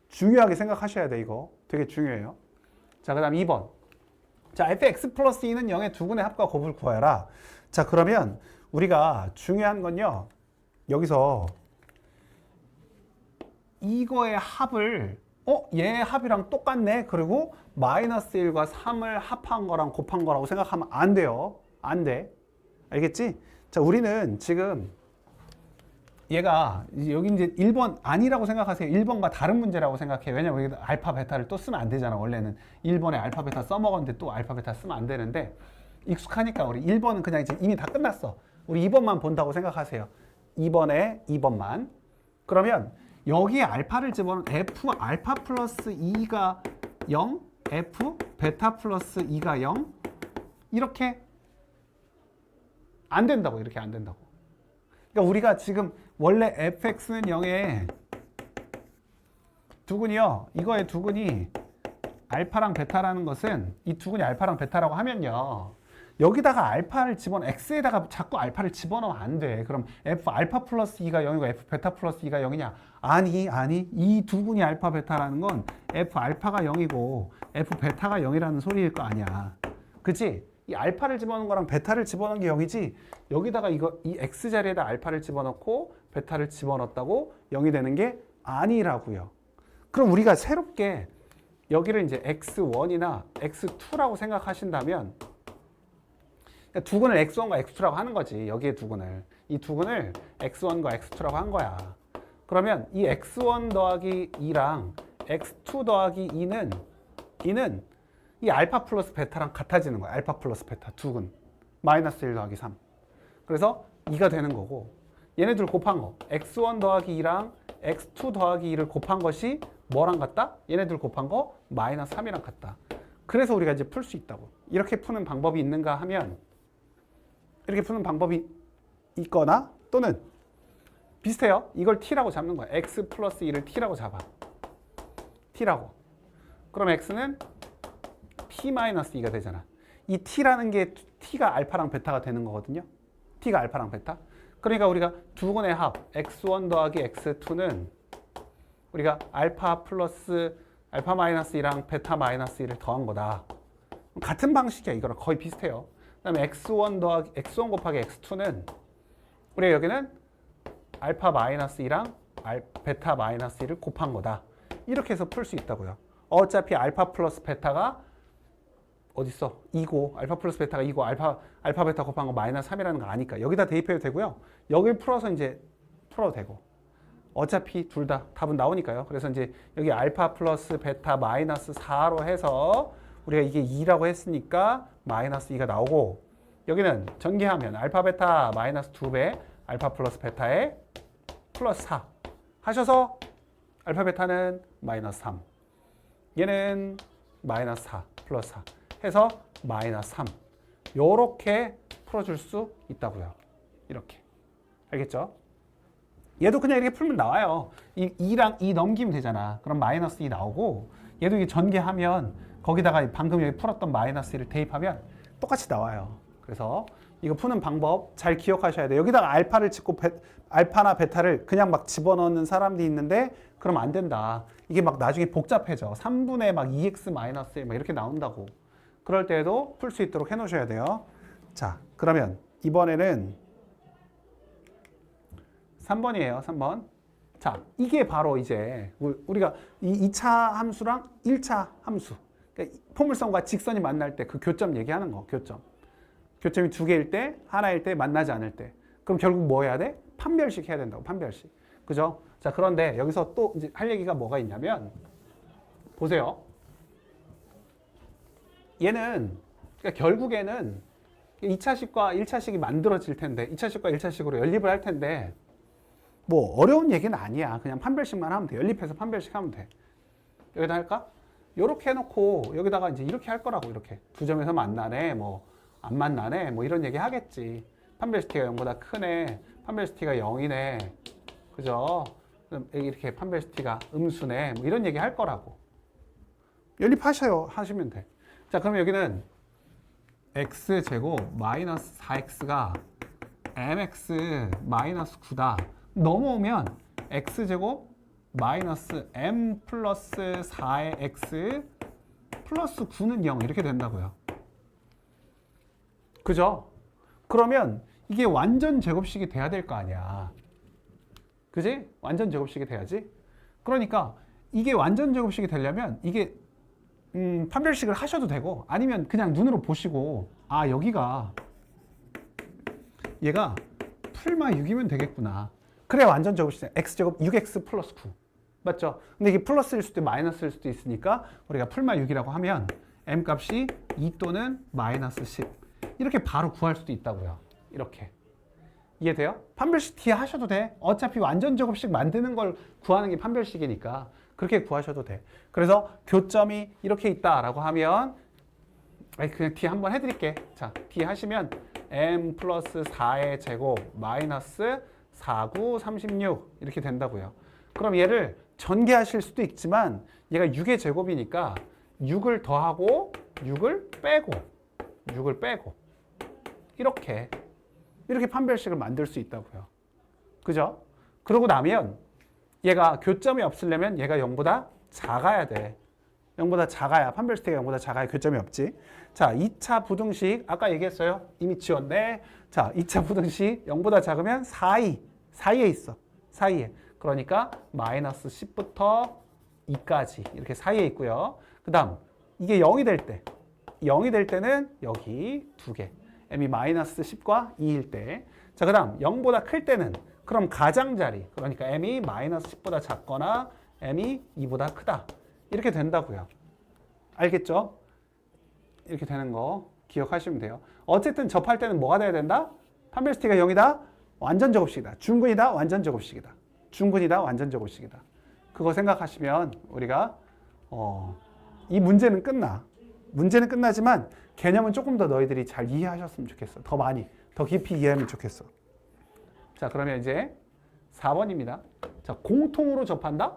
중요하게 생각하셔야 돼. 이거 되게 중요해요. 자, 그 다음 2번. 자, fx 플러스 2는 0의 두 근의 합과 곱을 구하라. 자, 그러면 우리가 중요한 건요. 여기서 이거의 합을 얘 합이랑 똑같네. 그리고 마이너스 1과 3을 합한 거랑 곱한 거라고 생각하면 안 돼요. 안 돼. 알겠지? 자, 우리는 지금 얘가 여기 이제 1번 아니라고 생각하세요. 1번과 다른 문제라고 생각해요. 왜냐면 여기 알파 베타를 또 쓰면 안 되잖아. 원래는 1번에 알파 베타 써먹었는데 또 알파 베타 쓰면 안 되는데 익숙하니까 우리 1번은 그냥 이제 이미 다 끝났어. 우리 2번만 본다고 생각하세요. 2번에 2번만. 그러면 여기에 알파를 집어넣으면 f 알파 플러스 2가 0, f 베타 플러스 2가 0 이렇게 안 된다고. 이렇게 안 된다고. 그러니까 우리가 지금 원래 fx는 0에 두근이요. 이거의 두근이 알파랑 베타라는 것은 이 두근이 알파랑 베타라고 하면요. 여기다가 알파를 x에다가 자꾸 알파를 집어넣으면 안 돼. 그럼 f 알파 플러스 2가 0이고 f 베타 플러스 2가 0이냐? 아니. 이 두근이 알파 베타라는 건 f 알파가 0이고 f 베타가 0이라는 소리일 거 아니야. 그치? 이 알파를 집어넣은 거랑 베타를 집어넣은 게 0이지 여기다가 이 x 자리에다 알파를 집어넣고 베타를 집어넣었다고 0이 되는 게 아니라고요. 그럼 우리가 새롭게 여기를 이제 x1이나 x2라고 생각하신다면 그러니까 두근을 x1과 x2라고 하는 거지. 여기에 두근을. 이 두근을 x1과 x2라고 한 거야. 그러면 이 x1 더하기 2랑 x2 더하기 2는 이 알파 플러스 베타랑 같아지는 거야. 알파 플러스 베타 두근. 마이너스 1 더하기 3. 그래서 2가 되는 거고 얘네들 곱한 거. x1 더하기 2랑 x2 더하기 2를 곱한 것이 뭐랑 같다? 얘네들 곱한 거 마이너스 3이랑 같다. 그래서 우리가 이제 풀 수 있다고. 이렇게 푸는 방법이 있는가 하면 이렇게 푸는 방법이 있거나 또는 비슷해요. 이걸 t라고 잡는 거야. x 플러스 2를 t라고 잡아. t라고. 그럼 x는 t 마이너스 2가 되잖아. 이 t라는 게 t가 알파랑 베타가 되는 거거든요. t가 알파랑 베타. 그러니까 우리가 두근의 합 x1 더하기 x2는 우리가 알파 플러스 알파 마이너스 2랑 베타 마이너스 2를 더한 거다. 같은 방식이야. 이거랑 거의 비슷해요. 그다음에 x1 곱하기 x2는 우리가 여기는 알파 마이너스 2랑 베타 마이너스 2를 곱한 거다. 이렇게 해서 풀 수 있다고요. 어차피 알파 플러스 베타가 어딨어? 2고 알파 플러스 베타가 2고 알파 베타 곱한 거 마이너스 3이라는 거 아니까 여기다 대입해도 되고요. 여기 풀어서 이제 풀어도 되고 어차피 둘 다 답은 나오니까요. 그래서 이제 여기 알파 플러스 베타 마이너스 4로 해서 우리가 이게 2라고 했으니까 마이너스 2가 나오고, 여기는 전개하면 알파 베타 마이너스 2배 알파 플러스 베타에 플러스 4 하셔서 알파 베타는 마이너스 3, 얘는 마이너스 4 플러스 4 해서 마이너스 3, 요렇게 풀어줄 수 있다고요. 이렇게. 알겠죠? 얘도 그냥 이렇게 풀면 나와요. 이 2랑 2 넘기면 되잖아. 그럼 마이너스 2 나오고, 얘도 이게 전개하면 거기다가 방금 여기 풀었던 마이너스 1을 대입하면 똑같이 나와요. 그래서 이거 푸는 방법 잘 기억하셔야 돼요. 여기다가 알파를 짓고 알파나 베타를 그냥 막 집어넣는 사람들이 있는데, 그럼 안 된다. 이게 막 나중에 복잡해져. 3분의 막 2x 마이너스 1 막 이렇게 나온다고. 그럴 때에도 풀 수 있도록 해놓으셔야 돼요. 자, 그러면 이번에는 3번이에요. 3번. 자, 이게 바로 이제 우리가 이 2차 함수랑 1차 함수, 그러니까 포물선과 직선이 만날 때 그 교점 얘기하는 거. 교점이 두 개일 때, 하나일 때, 만나지 않을 때. 그럼 결국 뭐 해야 돼? 판별식 해야 된다고. 판별식. 그죠? 자, 그런데 여기서 또 이제 할 얘기가 뭐가 있냐면, 보세요. 얘는 그러니까 결국에는 2차식과 1차식이 만들어질 텐데, 2차식과 1차식으로 연립을 할 텐데, 뭐 어려운 얘기는 아니야. 그냥 판별식만 하면 돼. 연립해서 판별식 하면 돼. 여기다 할까? 요렇게 해놓고 여기다가 이제 이렇게 할 거라고. 이렇게 두 점에서 만나네, 뭐 안 만나네, 뭐 이런 얘기 하겠지. 판별시티가 0보다 크네, 판별시티가 0이네, 그죠? 이렇게 판별시티가 음수네, 뭐 이런 얘기 할 거라고. 하시면 돼. 자, 그럼 여기는 x제곱 마이너스 4x가 mx 마이너스 9다. 넘어오면 x제곱 마이너스 m 플러스 4의 x 플러스 9는 0 이렇게 된다고요. 그죠? 그러면 이게 완전 제곱식이 돼야 될 거 아니야. 그지? 완전 제곱식이 돼야지. 그러니까 이게 완전 제곱식이 되려면 이게 판별식을 하셔도 되고, 아니면 그냥 눈으로 보시고, 아, 여기가 얘가 풀마 6이면 되겠구나. 그래 완전 제곱식. x제곱 6x 플러스 9. 맞죠? 근데 이게 플러스일 수도 있고 마이너스일 수도 있으니까 우리가 풀마 6이라고 하면 m 값이 2 또는 마이너스 10. 이렇게 바로 구할 수도 있다고요. 이렇게. 이해돼요? 판별식 뒤에 하셔도 돼. 어차피 완전 제곱식 만드는 걸 구하는 게 판별식이니까 그렇게 구하셔도 돼. 그래서 교점이 이렇게 있다라고 하면, 그냥 뒤에 한번 해드릴게. 자, 뒤에 하시면 m 플러스 4의 제곱 마이너스 4, 9, 36 이렇게 된다고요. 그럼 얘를 전개하실 수도 있지만 얘가 6의 제곱이니까 6을 더하고 6을 빼고 이렇게 판별식을 만들 수 있다고요. 그죠? 그러고 나면 얘가 교점이 없으려면 얘가 0보다 작아야 돼. 0보다 작아야, 판별시티가 0보다 작아야 교점이 없지. 자, 2차 부등식 아까 얘기했어요. 이미 지웠네. 자, 2차 부등식 0보다 작으면 사이에 있어. 사이에. 그러니까 마이너스 10부터 2까지 이렇게 사이에 있고요. 그 다음 이게 0이 될 때는 여기 두 개. m이 마이너스 10과 2일 때. 자, 그 다음 0보다 클 때는 그럼 가장자리. 그러니까 m이 마이너스 10보다 작거나 m이 2보다 크다. 이렇게 된다고요. 알겠죠? 이렇게 되는 거 기억하시면 돼요. 어쨌든 접할 때는 뭐가 돼야 된다? 판별시티가 0이다? 완전 제곱식이다. 중근이다? 완전 제곱식이다. 중근이다? 완전 제곱식이다. 그거 생각하시면 우리가 이 문제는 끝나. 문제는 끝나지만 개념은 조금 더 너희들이 잘 이해하셨으면 좋겠어. 더 많이, 더 깊이 이해하면 좋겠어. 자, 그러면 이제 4번입니다. 자, 공통으로 접한다?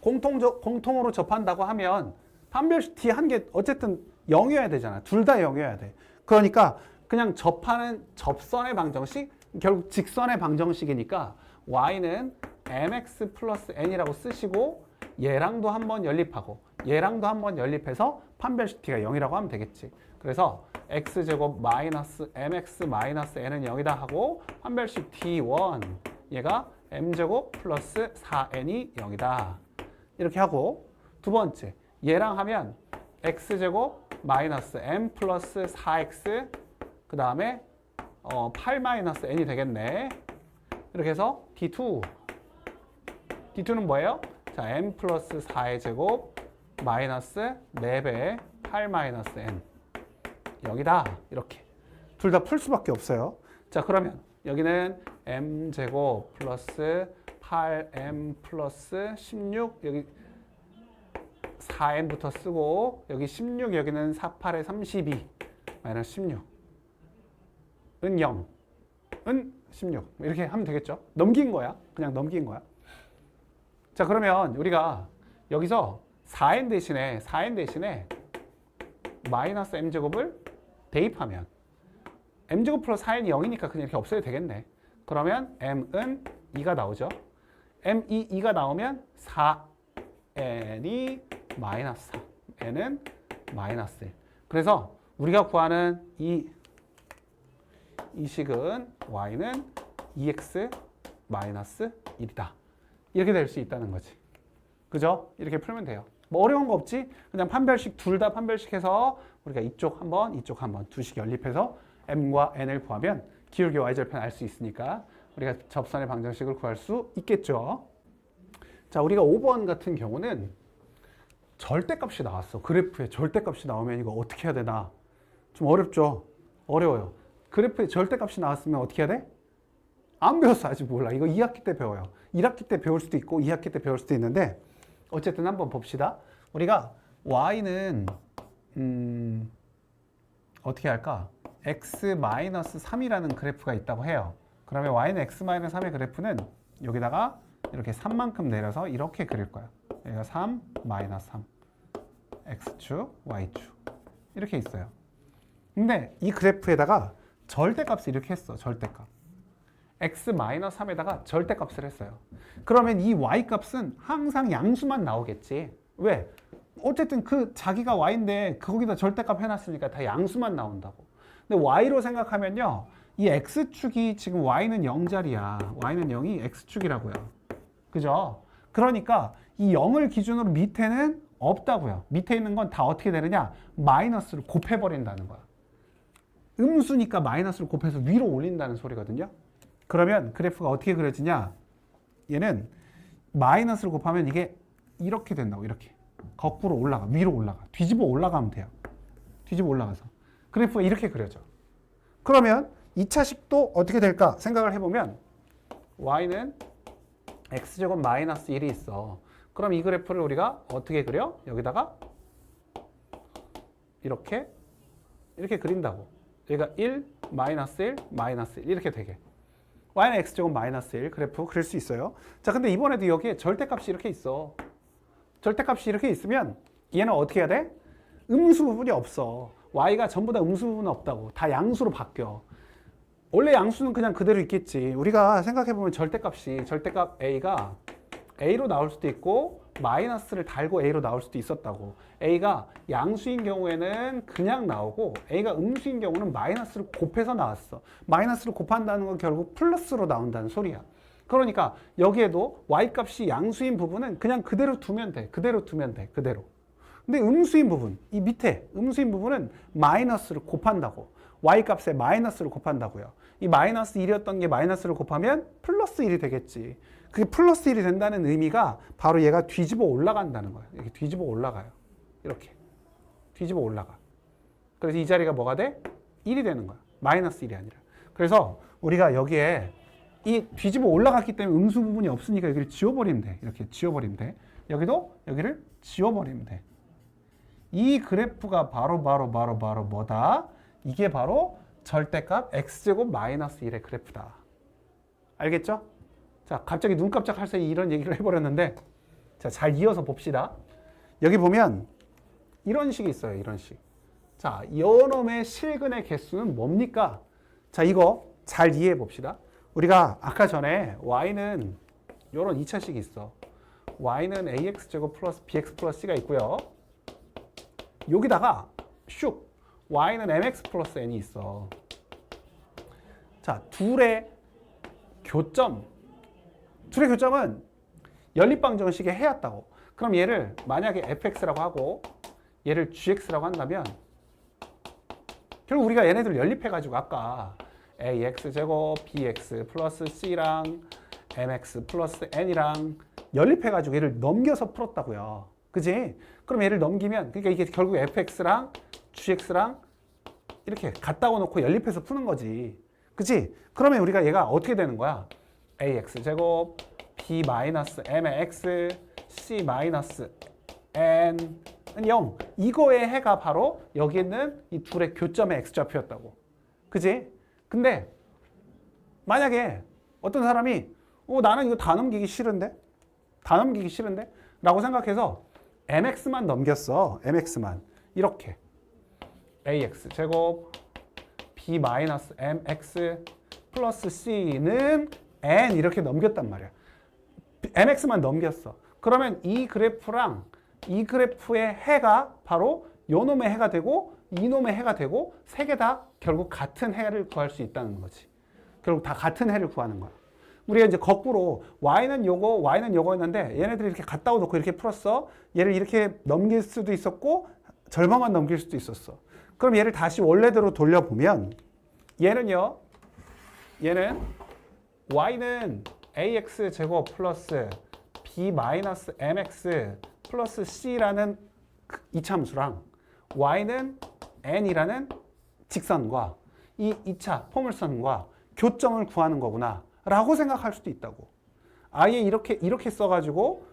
공통으로 접한다고 하면 판별시티 한 개 어쨌든 0이어야 되잖아. 둘 다 0이어야 돼. 그러니까 그냥 접하는 접선의 방정식, 결국 직선의 방정식이니까 y는 mx 플러스 n이라고 쓰시고 얘랑도 한번 연립하고 얘랑도 한번 연립해서 판별시티가 0이라고 하면 되겠지. 그래서 x제곱 마이너스 mx 마이너스 n은 0이다 하고 판별식 t1 얘가 m제곱 플러스 4n이 0이다. 이렇게 하고 두 번째 얘랑 하면 x제곱 마이너스 m 플러스 4x 그 다음에 8 마이너스 n이 되겠네. 이렇게 해서 t2 D2는 뭐예요? 자, n 플러스 4의 제곱 마이너스 4배 8 마이너스 n. 여기다. 이렇게. 둘 다 풀 수밖에 없어요. 자, 그러면 여기는 m 제곱 플러스 8m 플러스 16 여기 4m부터 쓰고 여기 16 여기는 4, 8에 32 마이너스 16 은 0 은 16 이렇게 하면 되겠죠. 넘긴 거야. 그냥 넘긴 거야. 자, 그러면 우리가 여기서 4n 대신에 마이너스 m제곱을 대입하면 m제곱 플러스 4n이 0이니까 그냥 이렇게 없애도 되겠네. 그러면 m은 2가 나오죠. m이 2가 나오면 4n이 마이너스 4, n은 마이너스 1. 그래서 우리가 구하는 이 식은 y는 2x 마이너스 1이다. 이렇게 될 수 있다는 거지. 그죠? 이렇게 풀면 돼요. 뭐 어려운 거 없지? 그냥 판별식 둘 다 판별식해서 우리가 이쪽 한번 두 식 연립해서 m과 n을 구하면 기울기 y절편 알 수 있으니까 우리가 접선의 방정식을 구할 수 있겠죠. 자, 우리가 5번 같은 경우는 절대값이 나왔어. 그래프에 절대값이 나오면 이거 어떻게 해야 되나? 좀 어렵죠? 어려워요. 그래프에 절대값이 나왔으면 어떻게 해야 돼? 안 배웠어. 아직 몰라. 이거 2학기 때 배워요. 1학기 때 배울 수도 있고 2학기 때 배울 수도 있는데 어쨌든 한번 봅시다. 우리가 y는 어떻게 할까? x-3이라는 그래프가 있다고 해요. 그러면 y는 x-3의 그래프는 여기다가 이렇게 3만큼 내려서 이렇게 그릴 거야. 여기가 3, 마이너스 3. x축, y축. 이렇게 있어요. 근데 이 그래프에다가 절대값을 이렇게 했어. 절대값. x-3에다가 절대값을 했어요. 그러면 이 y값은 항상 양수만 나오겠지. 왜? 어쨌든 그 자기가 y인데 거기다 절대값 해놨으니까 다 양수만 나온다고. 근데 y로 생각하면요. 이 x축이 지금 y는 0자리야. y는 0이 x축이라고요. 그죠? 그러니까 이 0을 기준으로 밑에는 없다고요. 밑에 있는 건 다 어떻게 되느냐? 마이너스를 곱해버린다는 거야. 음수니까 마이너스를 곱해서 위로 올린다는 소리거든요. 그러면 그래프가 어떻게 그려지냐? 얘는 마이너스를 곱하면 이게 이렇게 된다고. 이렇게. 거꾸로 올라가. 위로 올라가. 뒤집어 올라가면 돼요. 뒤집어 올라가서. 그래프가 이렇게 그려져. 그러면 2차식도 어떻게 될까? 생각을 해보면 y는 x제곱 마이너스 1이 있어. 그럼 이 그래프를 우리가 어떻게 그려? 여기다가 이렇게 그린다고. 여기가 1, 마이너스 1, 마이너스 1 이렇게 되게. y는 x제곱 마이너스 1 그래프 그릴 수 있어요. 자, 근데 이번에도 여기에 절대값이 이렇게 있어. 절대값이 이렇게 있으면 얘는 어떻게 해야 돼? 음수 부분이 없어. y가 전부 다 음수 부분은 없다고. 다 양수로 바뀌어. 원래 양수는 그냥 그대로 있겠지. 우리가 생각해보면 절대값 a가 a로 나올 수도 있고 마이너스를 달고 a로 나올 수도 있었다고. a가 양수인 경우에는 그냥 나오고 a가 음수인 경우는 마이너스를 곱해서 나왔어. 마이너스를 곱한다는 건 결국 플러스로 나온다는 소리야. 그러니까 여기에도 y값이 양수인 부분은 그냥 그대로 두면 돼. 그대로. 근데 음수인 부분, 이 밑에 음수인 부분은 마이너스를 곱한다고. y값에 마이너스를 곱한다고요. 이 마이너스 1이었던 게 마이너스를 곱하면 플러스 1이 되겠지. 그게 플러스 1이 된다는 의미가 바로 얘가 뒤집어 올라간다는 거야. 이렇게 뒤집어 올라가요. 이렇게. 뒤집어 올라가. 그래서 이 자리가 뭐가 돼? 1이 되는 거야. 마이너스 1이 아니라. 그래서 우리가 여기에 이 뒤집어 올라갔기 때문에 음수 부분이 없으니까 여기를 지워버리면 돼. 이렇게 지워버리면 돼. 여기도 여기를 지워버리면 돼. 이 그래프가 바로 뭐다? 이게 바로 절대값 x제곱 마이너스 1의 그래프다. 알겠죠? 자, 갑자기 눈 깜짝할 사이 이런 얘기를 해버렸는데 자, 잘 이어서 봅시다. 여기 보면 이런 식이 있어요. 이런 식. 자, 요놈의 실근의 개수는 뭡니까? 자, 이거 잘 이해해 봅시다. 우리가 아까 전에 y는 요런 2차식이 있어. y는 ax제곱 플러스 bx 플러스 c가 있고요. 여기다가 슉 y는 mx 플러스 n이 있어. 자, 둘의 교점은 연립방정식에 해였다고. 그럼 얘를 만약에 fx라고 하고 얘를 gx라고 한다면 결국 우리가 얘네들 연립해가지고 아까 ax제곱 bx 플러스 c랑 mx 플러스 n이랑 연립해가지고 얘를 넘겨서 풀었다고요. 그지? 그럼 얘를 넘기면, 그러니까 이게 결국 fx랑 gx랑 이렇게 갖다 놓고 연립해서 푸는 거지. 그치? 그러면 우리가 얘가 어떻게 되는 거야? ax 제곱 b 마이너스 m의 x c 마이너스 n은 0. 이거의 해가 바로 여기 있는 이 둘의 교점의 x좌표였다고. 그치? 근데 만약에 어떤 사람이 나는 이거 다 넘기기 싫은데? 다 넘기기 싫은데? 라고 생각해서 mx만 넘겼어. mx만. 이렇게. ax 제곱 b 마이너스 mx 플러스 c는 n 이렇게 넘겼단 말이야. mx만 넘겼어. 그러면 이 그래프랑 이 그래프의 해가 바로 요 놈의 해가 되고 이 놈의 해가 되고 세 개 다 결국 같은 해를 구할 수 있다는 거지. 결국 다 같은 해를 구하는 거야. 우리가 이제 거꾸로 y는 요거였는데 얘네들이 이렇게 갖다 놓고 이렇게 풀었어. 얘를 이렇게 넘길 수도 있었고 절반만 넘길 수도 있었어. 그럼 얘를 다시 원래대로 돌려보면 얘는 y는 ax 제곱 플러스 b 마이너스 mx 플러스 c라는 이차함수랑 y는 n이라는 직선과 이 2차 포물선과 교점을 구하는 거구나 라고 생각할 수도 있다고. 아예 이렇게 써가지고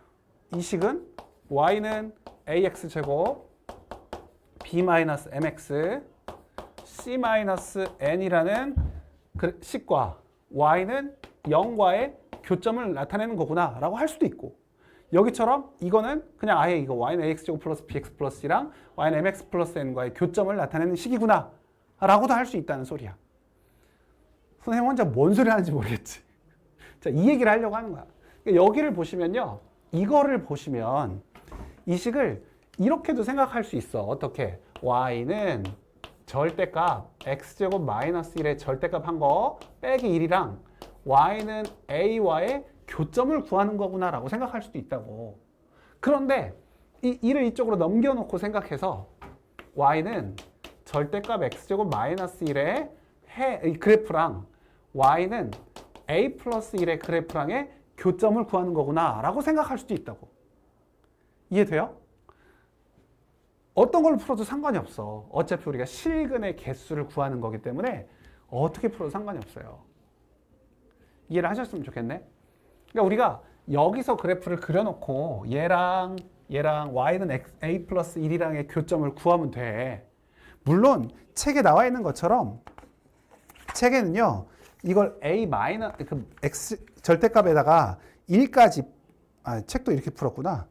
이 식은 y는 ax 제곱 b 마이너스 mx c 마이너스 n이라는 식과 y는 0과의 교점을 나타내는 거구나 라고 할 수도 있고, 여기처럼 이거는 그냥 아예 이거 y는 ax제곱 플러스 bx 플러스 c랑 y는 mx 플러스 n과의 교점을 나타내는 식이구나 라고도 할 수 있다는 소리야. 선생님 혼자 뭔 소리 하는지 모르겠지. 자, 이 얘기를 하려고 하는 거야. 그러니까 여기를 보시면요, 이거를 보시면 이 식을 이렇게도 생각할 수 있어. 어떻게? y는 절대값 x제곱 마이너스 1의 절대값 한 거 빼기 1이랑 y는 a와의 교점을 구하는 거구나 라고 생각할 수도 있다고. 그런데 이 1을 이쪽으로 넘겨놓고 생각해서 y는 절대값 x제곱 마이너스 1의 그래프랑 y는 a 플러스 1의 그래프랑의 교점을 구하는 거구나 라고 생각할 수도 있다고. 이해돼요? 어떤 걸로 풀어도 상관이 없어. 어차피 우리가 실근의 개수를 구하는 거기 때문에 어떻게 풀어도 상관이 없어요. 이해를 하셨으면 좋겠네. 그러니까 우리가 여기서 그래프를 그려놓고 얘랑 y는 a 플러스 1이랑의 교점을 구하면 돼. 물론 책에 나와 있는 것처럼 책에는요, 이걸 a 마이너스 x 절대값에다가 1까지 책도 이렇게 풀었구나.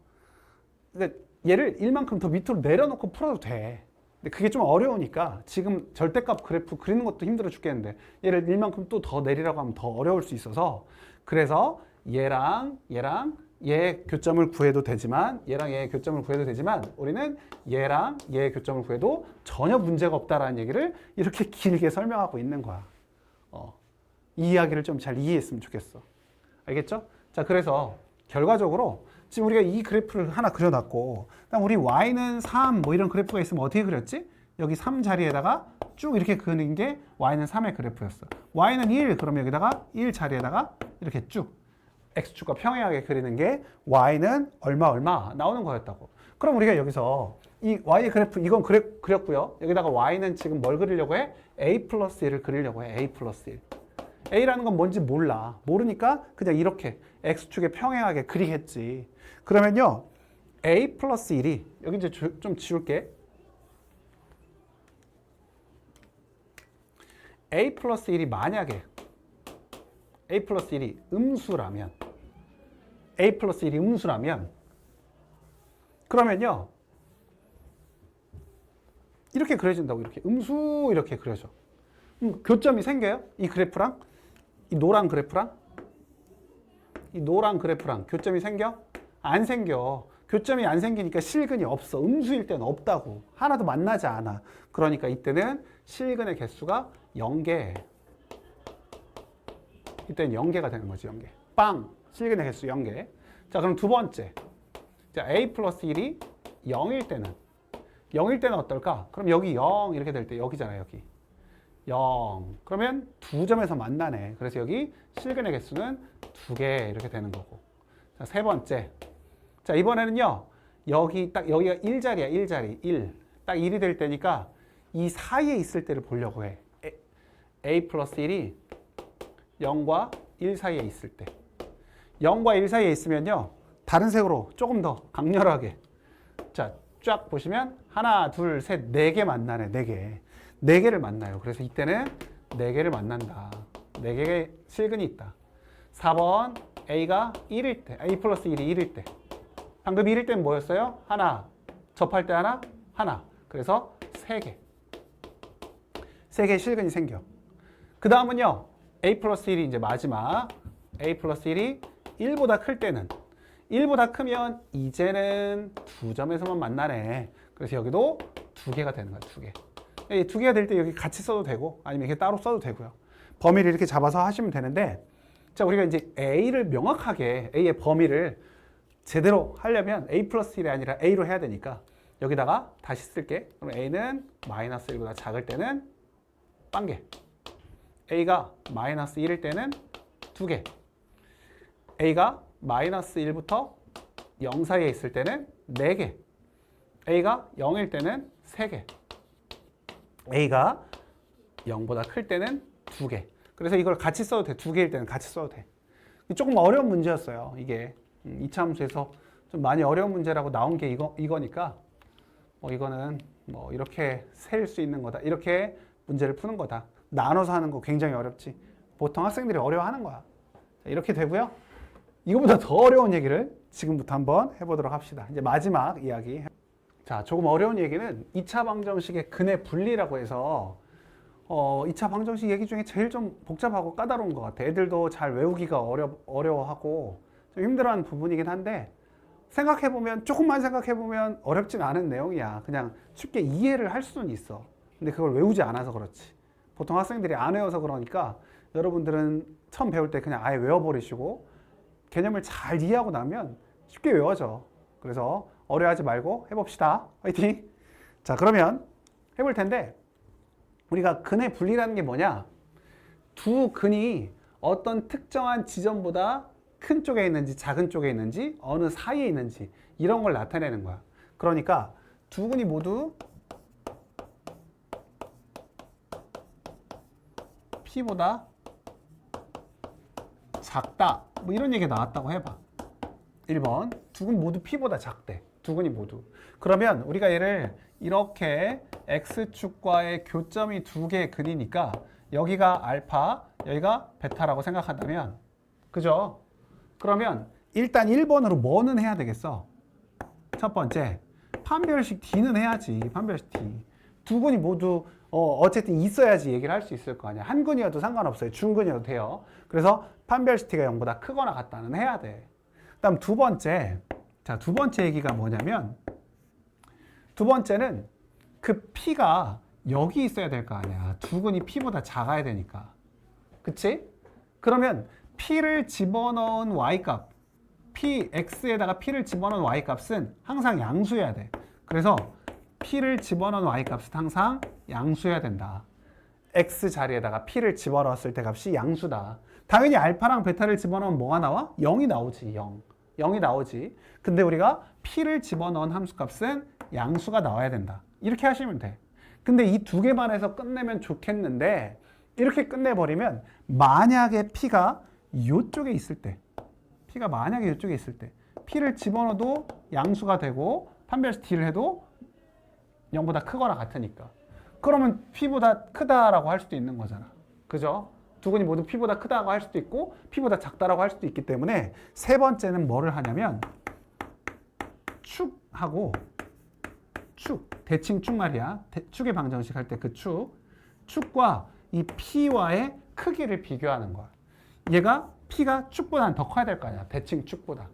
그러니까 얘를 1만큼 더 밑으로 내려놓고 풀어도 돼. 근데 그게 좀 어려우니까 지금 절대값 그래프 그리는 것도 힘들어 죽겠는데 얘를 1만큼 또 더 내리라고 하면 더 어려울 수 있어서, 그래서 얘랑 얘의 교점을 구해도 되지만 우리는 얘랑 얘의 교점을 구해도 전혀 문제가 없다라는 얘기를 이렇게 길게 설명하고 있는 거야. 이 이야기를 좀 잘 이해했으면 좋겠어. 알겠죠? 자, 그래서 결과적으로 지금 우리가 이 그래프를 하나 그려놨고, 그다음 우리 y는 3 뭐 이런 그래프가 있으면 어떻게 그렸지? 여기 3 자리에다가 쭉 이렇게 그리는 게 y는 3의 그래프였어. y는 1, 그러면 여기다가 1 자리에다가 이렇게 쭉 x축과 평행하게 그리는 게 y는 얼마 나오는 거였다고. 그럼 우리가 여기서 이 y 그래프 이건 그렸고요. 여기다가 y는 지금 뭘 그리려고 해? a 플러스 1을 그리려고 해. a 플러스 1. a라는 건 뭔지 몰라. 모르니까 그냥 이렇게 x축에 평행하게 그리겠지. 그러면요, a 플러스 1이 여기 이제 좀 지울게. a 플러스 1이 만약에 a 플러스 1이 음수라면 그러면요, 이렇게 그려진다고. 이렇게 음수 이렇게 그려져. 교점이 생겨요? 이 그래프랑 이 노란 그래프랑 교점이 생겨? 안 생겨. 교점이 안 생기니까 실근이 없어. 음수일 때는 없다고. 하나도 만나지 않아. 그러니까 이때는 실근의 개수가 0개. 이때는 0개가 되는 거지. 0개. 빵! 실근의 개수 0개. 자, 그럼 두 번째. 자, a 플러스 1이 0일 때는 어떨까? 그럼 여기 0 이렇게 될 때 여기잖아요. 여기 0. 그러면 두 점에서 만나네. 그래서 여기 실근의 개수는 2개 이렇게 되는 거고. 자, 세 번째. 자, 이번에는요. 여기가 1자리야, 1자리. 1. 딱 1이 될 때니까 이 사이에 있을 때를 보려고 해. a 플러스 1이 0과 1 사이에 있을 때. 0과 1 사이에 있으면요. 다른 색으로 조금 더 강렬하게. 자, 쫙 보시면 하나, 둘, 셋, 네 개 만나네. 네 개. 네 개를 만나요. 그래서 이때는 네 개를 만난다. 네 개의 실근이 있다. 4번 A가 1일 때, A 플러스 1이 1일 때. 방금 1일 때는 뭐였어요? 하나. 접할 때 하나? 하나. 그래서 3개. 3개의 실근이 생겨. 그 다음은요. A 플러스 1이 이제 마지막. A 플러스 1이 1보다 클 때는 1보다 크면 이제는 두 점에서만 만나네. 그래서 여기도 두 개가 되는 거야. 두 개. 두 개가 될 때 여기 같이 써도 되고 아니면 이렇게 따로 써도 되고요. 범위를 이렇게 잡아서 하시면 되는데 자, 우리가 이제 A를 명확하게 A의 범위를 제대로 하려면 A 플러스 1이 아니라 A로 해야 되니까 여기다가 다시 쓸게. 그럼 A는 마이너스 1보다 작을 때는 빵개. A가 마이너스 1일 때는 2개. A가 마이너스 1부터 0 사이에 있을 때는 4개. A가 0일 때는 3개. A가 0보다 클 때는 2개. 그래서 이걸 같이 써도 돼. 2개일 때는 같이 써도 돼. 조금 어려운 문제였어요. 이게 2차 함수에서 좀 많이 어려운 문제라고 나온 게 이거니까 이거는 뭐 이렇게 셀 수 있는 거다. 이렇게 문제를 푸는 거다. 나눠서 하는 거 굉장히 어렵지. 보통 학생들이 어려워하는 거야. 자, 이렇게 되고요. 이거보다 더 어려운 얘기를 지금부터 한번 해보도록 합시다. 이제 마지막 이야기. 자, 조금 어려운 얘기는 2차 방정식의 근의 분리라고 해서 2차 방정식 얘기 중에 제일 좀 복잡하고 까다로운 것 같아. 애들도 잘 외우기가 어려워하고 좀 힘들어하는 부분이긴 한데 생각해보면 조금만 생각해보면 어렵진 않은 내용이야. 그냥 쉽게 이해를 할 수는 있어. 근데 그걸 외우지 않아서 그렇지. 보통 학생들이 안 외워서 그러니까 여러분들은 처음 배울 때 그냥 아예 외워버리시고 개념을 잘 이해하고 나면 쉽게 외워져. 그래서 어려워하지 말고 해봅시다. 화이팅! 자, 그러면 해볼 텐데 우리가 근의 분리라는 게 뭐냐? 두 근이 어떤 특정한 지점보다 큰 쪽에 있는지 작은 쪽에 있는지 어느 사이에 있는지 이런 걸 나타내는 거야. 그러니까 두 근이 모두 P보다 작다. 뭐 이런 얘기가 나왔다고 해봐. 1번. 두 근 모두 P보다 작대. 두 근이 모두. 그러면 우리가 얘를 이렇게 X축과의 교점이 두 개의 근이니까 여기가 알파, 여기가 베타라고 생각한다면 그죠? 그러면 일단 1번으로 뭐는 해야 되겠어? 첫 번째, 판별식 D는 해야지. 판별식 D. 두 근이 모두 어쨌든 있어야지 얘기를 할 수 있을 거 아니야. 한 근이어도 상관없어요. 중근이어도 돼요. 그래서 판별식 T가 0보다 크거나 같다는 해야 돼. 그다음 두 번째. 자, 두 번째 얘기가 뭐냐면 두 번째는 그 P가 여기 있어야 될 거 아니야. 두 근이 P보다 작아야 되니까. 그치? 그러면 P를 집어넣은 Y값, X에다가 P를 집어넣은 Y값은 항상 양수여야 돼. 그래서 P를 집어넣은 Y값은 항상 양수여야 된다. X 자리에다가 P를 집어넣었을 때 값이 양수다. 당연히 알파랑 베타를 집어넣으면 뭐가 나와? 0이 나오지. 0이 나오지. 근데 우리가 P를 집어넣은 함수값은 양수가 나와야 된다. 이렇게 하시면 돼. 근데 이 두 개만 해서 끝내면 좋겠는데 이렇게 끝내버리면 만약에 P가 이쪽에 있을 때 P가 만약에 이쪽에 있을 때 P를 집어넣어도 양수가 되고 판별식 D를 해도 0보다 크거나 같으니까 그러면 P보다 크다라고 할 수도 있는 거잖아. 그죠? 두 근이 모두 P보다 크다고 할 수도 있고 P보다 작다라고 할 수도 있기 때문에 세 번째는 뭐를 하냐면 축하고 대칭 축 말이야. 축의 방정식 할 때 그 축과 이 P와의 크기를 비교하는 거야. 얘가 P가 축보다는 더 커야 될 거 아니야. 대칭 축보다.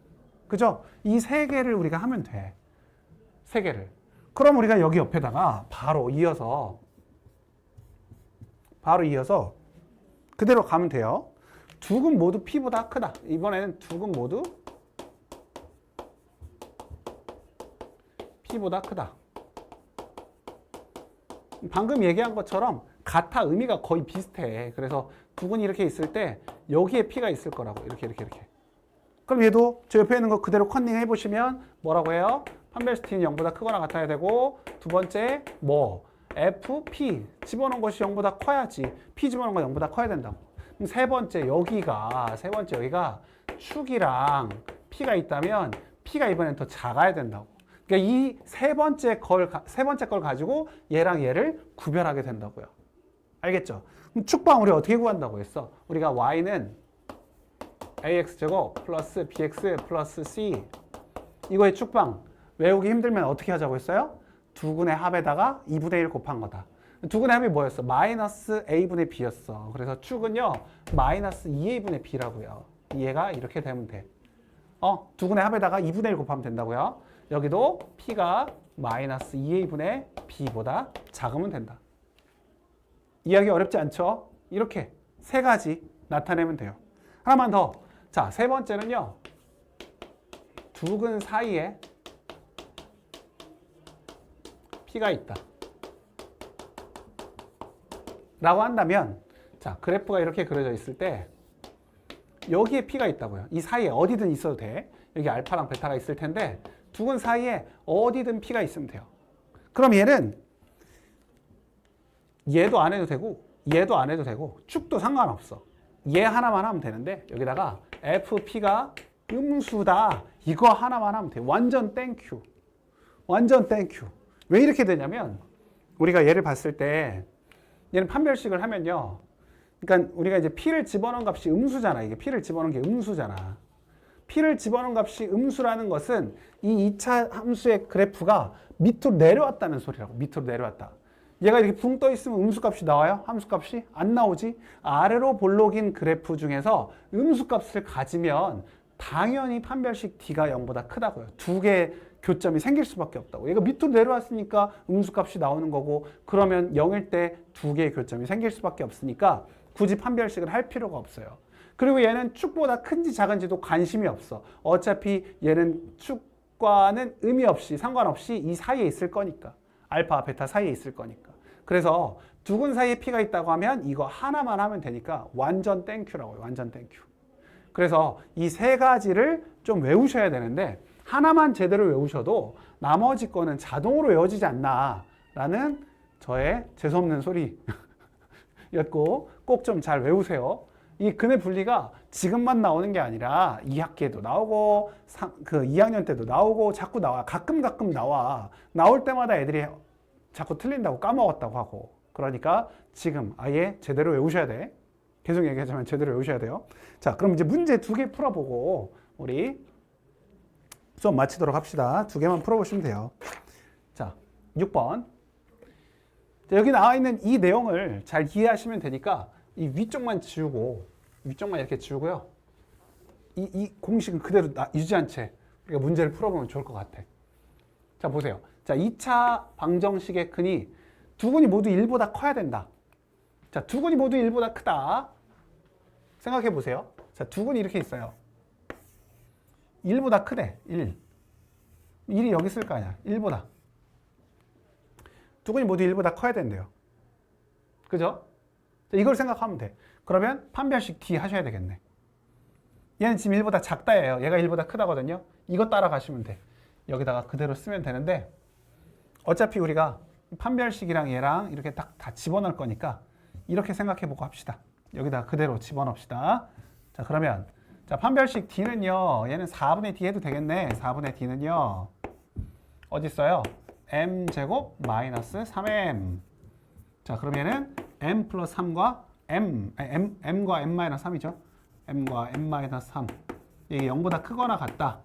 그죠? 이 세 개를 우리가 하면 돼. 세 개를. 그럼 우리가 여기 옆에다가 바로 이어서 그대로 가면 돼요. 두 근 모두 P보다 크다. 이번에는 두 근 모두 P보다 크다. 방금 얘기한 것처럼 같아. 의미가 거의 비슷해. 그래서 두 근이 이렇게 있을 때 여기에 P가 있을 거라고. 이렇게. 그럼 얘도 저 옆에 있는 거 그대로 컨닝 해보시면 뭐라고 해요? 판별식 t는 0보다 크거나 같아야 되고 두 번째 뭐 f, p 집어넣은 것이 0보다 커야지 p 집어넣은 건 0보다 커야 된다고. 그럼 세 번째 여기가 축이랑 p가 있다면 p가 이번엔 더 작아야 된다고. 그러니까 이 세 번째 걸 가지고 얘랑 얘를 구별하게 된다고요. 알겠죠? 그럼 축방 우리 어떻게 구한다고 했어? 우리가 y는 ax제곱 플러스 bx 플러스 c 이거의 축방 외우기 힘들면 어떻게 하자고 했어요? 두근의 합에다가 2분의 1 곱한 거다. 두근의 합이 뭐였어? 마이너스 a분의 b였어. 그래서 축은요 마이너스 2a분의 b라고요. 얘가 이렇게 되면 돼. 두근의 합에다가 2분의 1 곱하면 된다고요. 여기도 p가 마이너스 2a분의 b보다 작으면 된다. 이해하기 어렵지 않죠? 이렇게 세 가지 나타내면 돼요. 하나만 더. 자, 세 번째는요. 두근 사이에 p가 있다. 라고 한다면 자, 그래프가 이렇게 그려져 있을 때 여기에 p가 있다고요. 이 사이에 어디든 있어도 돼. 여기 알파랑 베타가 있을 텐데 두근 사이에 어디든 p가 있으면 돼요. 그럼 얘는 얘도 안 해도 되고 얘도 안 해도 되고 축도 상관없어. 얘 하나만 하면 되는데 여기다가 fp가 음수다. 이거 하나만 하면 돼. 완전 땡큐. 완전 땡큐. 왜 이렇게 되냐면 우리가 얘를 봤을 때 얘는 판별식을 하면요. 그러니까 우리가 이제 p를 집어넣은 값이 음수잖아. 이게 p를 집어넣은 게 음수잖아. p를 집어넣은 값이 음수라는 것은 이 2차 함수의 그래프가 밑으로 내려왔다는 소리라고. 밑으로 내려왔다. 얘가 이렇게 붕 떠 있으면 음수값이 나와요? 함수값이? 안 나오지? 아래로 볼록인 그래프 중에서 음수값을 가지면 당연히 판별식 d가 0보다 크다고요. 두 개의 교점이 생길 수밖에 없다고. 얘가 밑으로 내려왔으니까 음수값이 나오는 거고 그러면 0일 때 두 개의 교점이 생길 수밖에 없으니까 굳이 판별식을 할 필요가 없어요. 그리고 얘는 축보다 큰지 작은지도 관심이 없어. 어차피 얘는 축과는 의미 없이 상관없이 이 사이에 있을 거니까. 알파, 베타 사이에 있을 거니까. 그래서 두근 사이에 p가 있다고 하면 이거 하나만 하면 되니까 완전 땡큐라고요. 완전 땡큐. 그래서 이 세 가지를 좀 외우셔야 되는데 하나만 제대로 외우셔도 나머지 거는 자동으로 외워지지 않나 라는 저의 재수없는 소리였고 꼭 좀 잘 외우세요. 이 근의 분리가 지금만 나오는 게 아니라 2학기에도 나오고 2학년 때도 나오고 자꾸 나와. 가끔 나와. 나올 때마다 애들이 자꾸 틀린다고 까먹었다고 하고 그러니까 지금 아예 제대로 외우셔야 돼. 계속 얘기하자면 제대로 외우셔야 돼요. 자, 그럼 이제 문제 2개 풀어보고 우리 수업 마치도록 합시다. 2개만 풀어보시면 돼요. 자, 6번. 자, 여기 나와 있는 이 내용을 잘 이해하시면 되니까 이 위쪽만 지우고 위쪽만 이렇게 지우고요. 이 공식은 그대로 유지한 채 우리가 문제를 풀어보면 좋을 것 같아. 자, 보세요. 자, 2차 방정식의 근이 두 근이 모두 1보다 커야 된다. 자, 두 근이 모두 1보다 크다. 생각해 보세요. 자, 두 근이 이렇게 있어요. 1보다 크대. 1. 1이 여기 있을 거 아니야. 1보다. 두 근이 모두 1보다 커야 된대요. 그죠? 자, 이걸 생각하면 돼. 그러면 판별식 D 하셔야 되겠네. 얘는 지금 1보다 작다예요. 얘가 1보다 크다거든요. 이거 따라가시면 돼. 여기다가 그대로 쓰면 되는데 어차피 우리가 판별식이랑 얘랑 이렇게 딱 다 집어넣을 거니까 이렇게 생각해보고 합시다. 여기다가 그대로 집어넣읍시다. 자, 그러면 자, 판별식 D는요. 얘는 4분의 D 해도 되겠네. 4분의 D는요. 어디 있어요? m제곱 마이너스 3m. 자, 그럼 얘는 m 플러스 3과 m과 m 마이너스 3이죠. m과 m 마이너스 3. 이게 0보다 크거나 같다.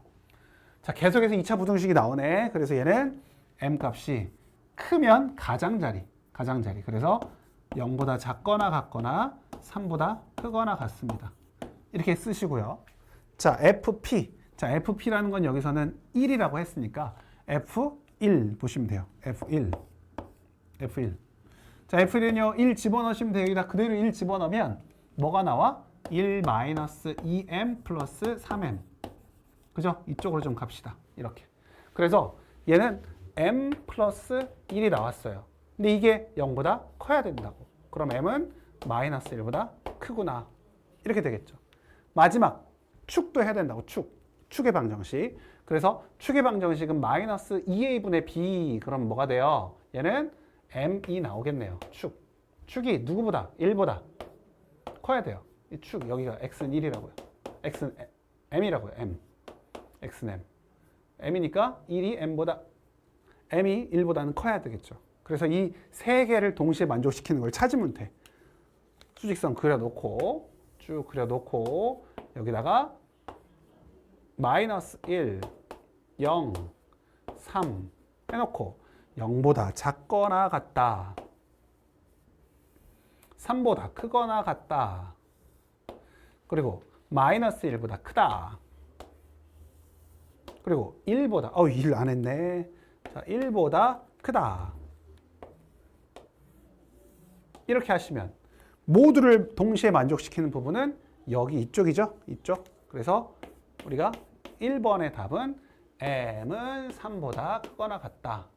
자, 계속해서 2차 부등식이 나오네. 그래서 얘는 m 값이 크면 가장자리. 그래서 0보다 작거나 같거나 3보다 크거나 같습니다. 이렇게 쓰시고요. 자, fp. 자, fp라는 건 여기서는 1이라고 했으니까 f1 보시면 돼요. f1. 자, f1은요. 1 집어넣으시면 돼요. 여기다 그대로 1 집어넣으면 뭐가 나와? 1 마이너스 2m 플러스 3m. 그죠? 이쪽으로 좀 갑시다. 이렇게. 그래서 얘는 m 플러스 1이 나왔어요. 근데 이게 0보다 커야 된다고. 그럼 m은 마이너스 1보다 크구나. 이렇게 되겠죠. 마지막 축도 해야 된다고. 축. 축의 방정식. 그래서 축의 방정식은 마이너스 2a분의 b. 그럼 뭐가 돼요? 얘는 m이 나오겠네요. 축이 누구보다? 1보다 커야 돼요. 이 축 여기가 x는 1이라고요. x는 m이라고요. x는 m. m이니까 1이 m이 1보다는 커야 되겠죠. 그래서 이 세 개를 동시에 만족시키는 걸 찾으면 돼. 수직선 그려놓고 쭉 그려놓고 여기다가 마이너스 1, 0, 3 해놓고 0보다 작거나 같다. 3보다 크거나 같다. 그리고 마이너스 1보다 크다. 그리고 1보다 1 안 했네. 자, 1보다 크다. 이렇게 하시면 모두를 동시에 만족시키는 부분은 여기 이쪽이죠. 이쪽. 그래서 우리가 1번의 답은 m은 3보다 크거나 같다.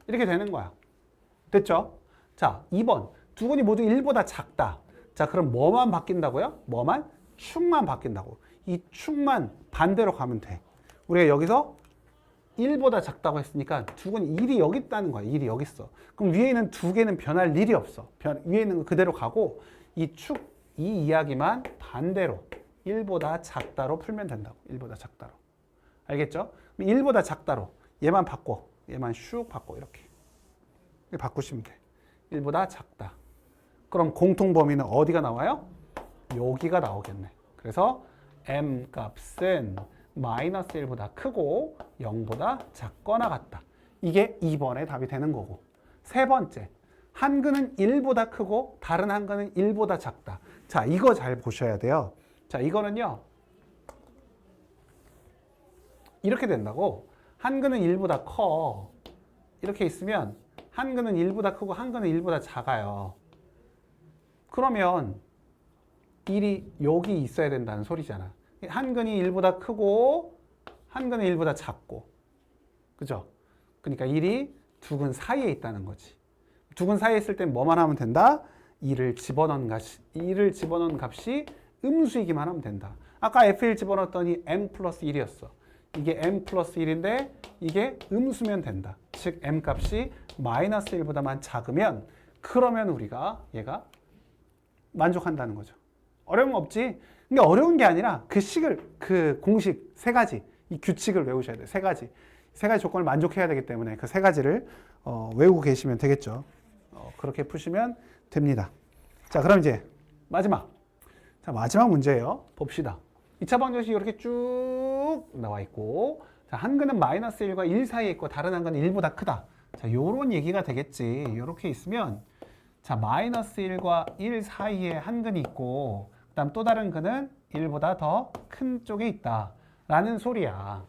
이렇게 되는 거야. 됐죠? 자, 2번. 두근이 모두 1보다 작다. 자, 그럼 뭐만 바뀐다고요? 뭐만? 축만 바뀐다고. 이 축만 반대로 가면 돼. 우리가 여기서 1보다 작다고 했으니까 두근이 1이 여기 있다는 거야. 1이 여기 있어. 그럼 위에 있는 두 개는 변할 일이 없어. 위에 있는 거 그대로 가고 이 이야기만 반대로 1보다 작다로 풀면 된다고. 1보다 작다로. 알겠죠? 1보다 작다로 얘만 바꿔. 얘만 슉 바꿔. 이렇게 바꾸시면 돼. 1보다 작다. 그럼 공통 범위는 어디가 나와요? 여기가 나오겠네. 그래서 m 값은 마이너스 1보다 크고 0보다 작거나 같다. 이게 2번의 답이 되는 거고. 세 번째, 한 근은 1보다 크고 다른 한 근은 1보다 작다. 자, 이거 잘 보셔야 돼요. 자, 이거는요. 이렇게 된다고. 한 근은 1보다 커. 이렇게 있으면 한 근은 1보다 크고 한 근은 1보다 작아요. 그러면 1이 여기 있어야 된다는 소리잖아. 한 근이 1보다 크고 한 근은 1보다 작고. 그죠? 그러니까 1이 두 근 사이에 있다는 거지. 두 근 사이에 있을 땐 뭐만 하면 된다? 2를 집어넣은 값이 음수이기만 하면 된다. 아까 F1 집어넣었더니 m 플러스 1이었어. 이게 m 플러스 1인데 이게 음수면 된다. 즉 m 값이 마이너스 1보다만 작으면 그러면 우리가 얘가 만족한다는 거죠. 어려운 거 없지? 근데 어려운 게 아니라 그 공식 세 가지, 이 규칙을 외우셔야 돼요. 세 가지 조건을 만족해야 되기 때문에 그 세 가지를 외우고 계시면 되겠죠. 그렇게 푸시면 됩니다. 자, 그럼 이제 마지막 문제예요. 봅시다. 2차 방정식이 이렇게 쭉 나와 있고, 자, 한 근은 마이너스 1과 1 사이에 있고 다른 한 근은 1보다 크다. 자, 요런 얘기가 되겠지. 요렇게 있으면 자, 마이너스 1과 1 사이에 한 근이 있고 그 다음 또 다른 근은 1보다 더 큰 쪽에 있다 라는 소리야.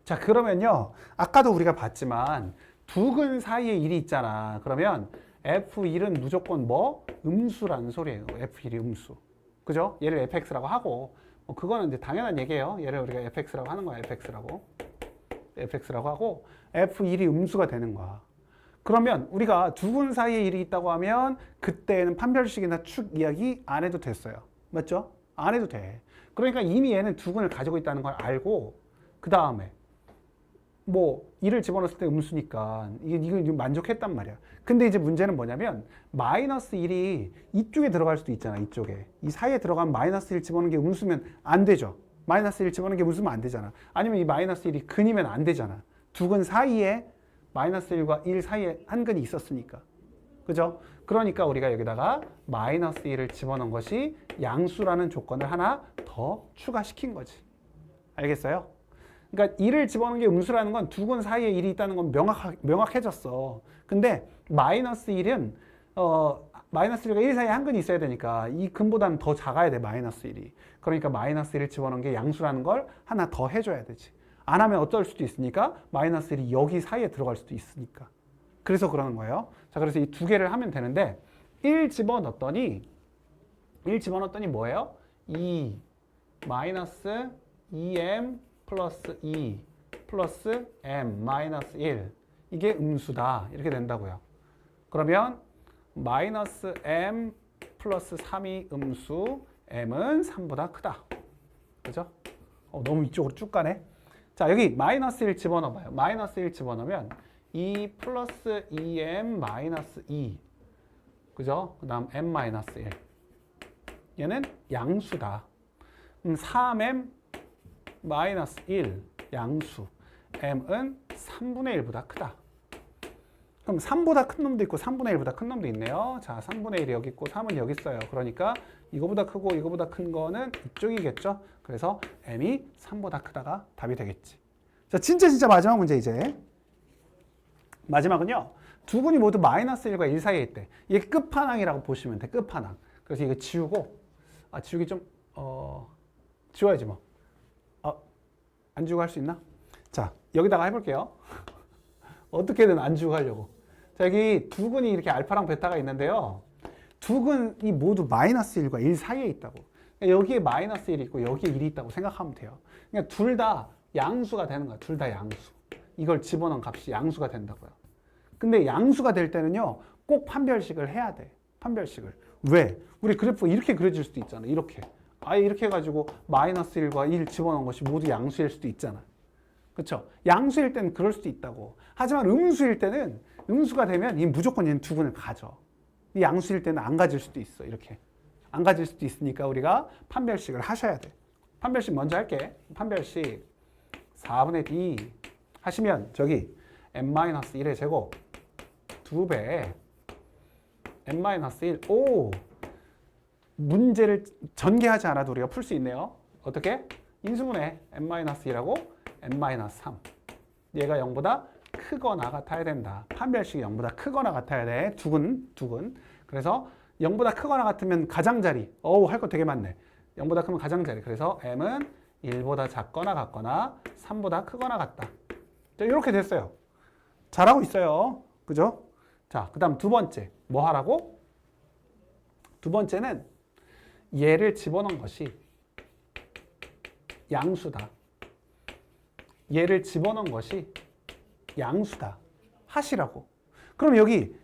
자, 그러면요, 아까도 우리가 봤지만 두 근 사이에 1이 있잖아. 그러면 F1은 무조건 뭐? 음수라는 소리예요. F1이 음수. 그죠? 얘를 fx라고 하고, 그거는 이제 당연한 얘기예요. 얘를 우리가 fx라고 하는 거야. fx라고 하고 F1이 음수가 되는 거야. 그러면 우리가 두 근 사이에 1이 있다고 하면 그때는 판별식이나 축 이야기 안 해도 됐어요. 맞죠? 안 해도 돼. 그러니까 이미 얘는 두 근을 가지고 있다는 걸 알고 그 다음에 뭐 1을 집어넣었을 때 음수니까 이거 만족했단 말이야. 근데 이제 문제는 뭐냐면 마이너스 1이 이쪽에 들어갈 수도 있잖아. 이쪽에. 이 사이에 들어가면 마이너스 1 집어넣는 게 음수면 안 되죠. 마이너스 1 집어넣는 게 음수면 안 되잖아. 아니면 이 마이너스 1이 근이면 안 되잖아. 두 근 사이에 마이너스 1과 1 사이에 한 근이 있었으니까. 그죠? 그러니까 우리가 여기다가 마이너스 1을 집어넣은 것이 양수라는 조건을 하나 더 추가시킨 거지. 알겠어요? 그러니까 1을 집어넣은 게 음수라는 건 두 근 사이에 1이 있다는 건 명확해졌어. 근데 마이너스 1은 마이너스 1과 1 사이에 한 근이 있어야 되니까 이 근보다는 더 작아야 돼. 마이너스 1이. 그러니까 마이너스 1을 집어넣은 게 양수라는 걸 하나 더 해줘야 되지. 안 하면 어쩔 수도 있으니까 마이너스 1이 여기 사이에 들어갈 수도 있으니까. 그래서 그러는 거예요. 자, 그래서 이 두 개를 하면 되는데 1 집어넣었더니 뭐예요? 2 마이너스 2m 플러스 2 플러스 m 마이너스 1 이게 음수다. 이렇게 된다고요. 그러면 마이너스 m 플러스 3이 음수, m은 3보다 크다. 그죠? 너무 이쪽으로 쭉 가네. 자, 여기 마이너스 1 집어넣어봐요. 마이너스 1 집어넣으면 2 플러스 2m 마이너스 2. 그죠? 그 다음 m 마이너스 1. 얘는 양수다. 3m 마이너스 1 양수. m은 3분의 1보다 크다. 그럼 3보다 큰 놈도 있고 3분의 1보다 큰 놈도 있네요. 자, 3분의 1이 여기 있고 3은 여기 있어요. 그러니까 이거보다 크고 이거보다 큰 거는 이쪽이겠죠. 그래서 m이 3보다 크다가 답이 되겠지. 자, 진짜 마지막 문제 이제. 마지막은요. 두 분이 모두 마이너스 1과 1 사이에 있대. 이게 끝판왕이라고 보시면 돼. 끝판왕. 그래서 이거 지우고 지우기 좀 지워야지 뭐. 안 지우고 할 수 있나? 자, 여기다가 해볼게요. 어떻게든 안 지우고 하려고. 자, 여기 두 근이 이렇게 알파랑 베타가 있는데요. 두 근이 모두 마이너스 1과 1 사이에 있다고. 그러니까 여기에 마이너스 1이 있고 여기에 1이 있다고 생각하면 돼요. 그러니까 둘 다 양수가 되는 거야. 둘 다 양수. 이걸 집어넣은 값이 양수가 된다고요. 근데 양수가 될 때는요. 꼭 판별식을 해야 돼. 판별식을. 왜? 우리 그래프가 이렇게 그려질 수도 있잖아. 이렇게. 아예 이렇게 해가지고 마이너스 1과 1 집어넣은 것이 모두 양수일 수도 있잖아. 그렇죠? 양수일 때는 그럴 수도 있다고. 하지만 음수일 때는 음수가 되면 이 무조건 얘는 두 근을 가져. 이 양수일 때는 안 가질 수도 있어. 이렇게. 안 가질 수도 있으니까 우리가 판별식을 하셔야 돼. 판별식 먼저 할게. 판별식 4분의 d 하시면 저기 n-1의 제곱 2배 n-1 오! 문제를 전개하지 않아도 우리가 풀 수 있네요. 어떻게? 인수분해 n-1하고 n-3 얘가 0보다 크거나 같아야 된다. 판별식이 0보다 크거나 같아야 돼. 두근. 그래서 0보다 크거나 같으면 가장자리. 할 거 되게 많네. 0보다 크면 가장자리. 그래서 m은 1보다 작거나 같거나 3보다 크거나 같다. 자, 이렇게 됐어요. 잘하고 있어요. 그죠? 자, 그 다음 두 번째. 뭐 하라고? 두 번째는 얘를 집어넣은 것이 양수다. 얘를 집어넣은 것이 양수다. 하시라고. 그럼 여기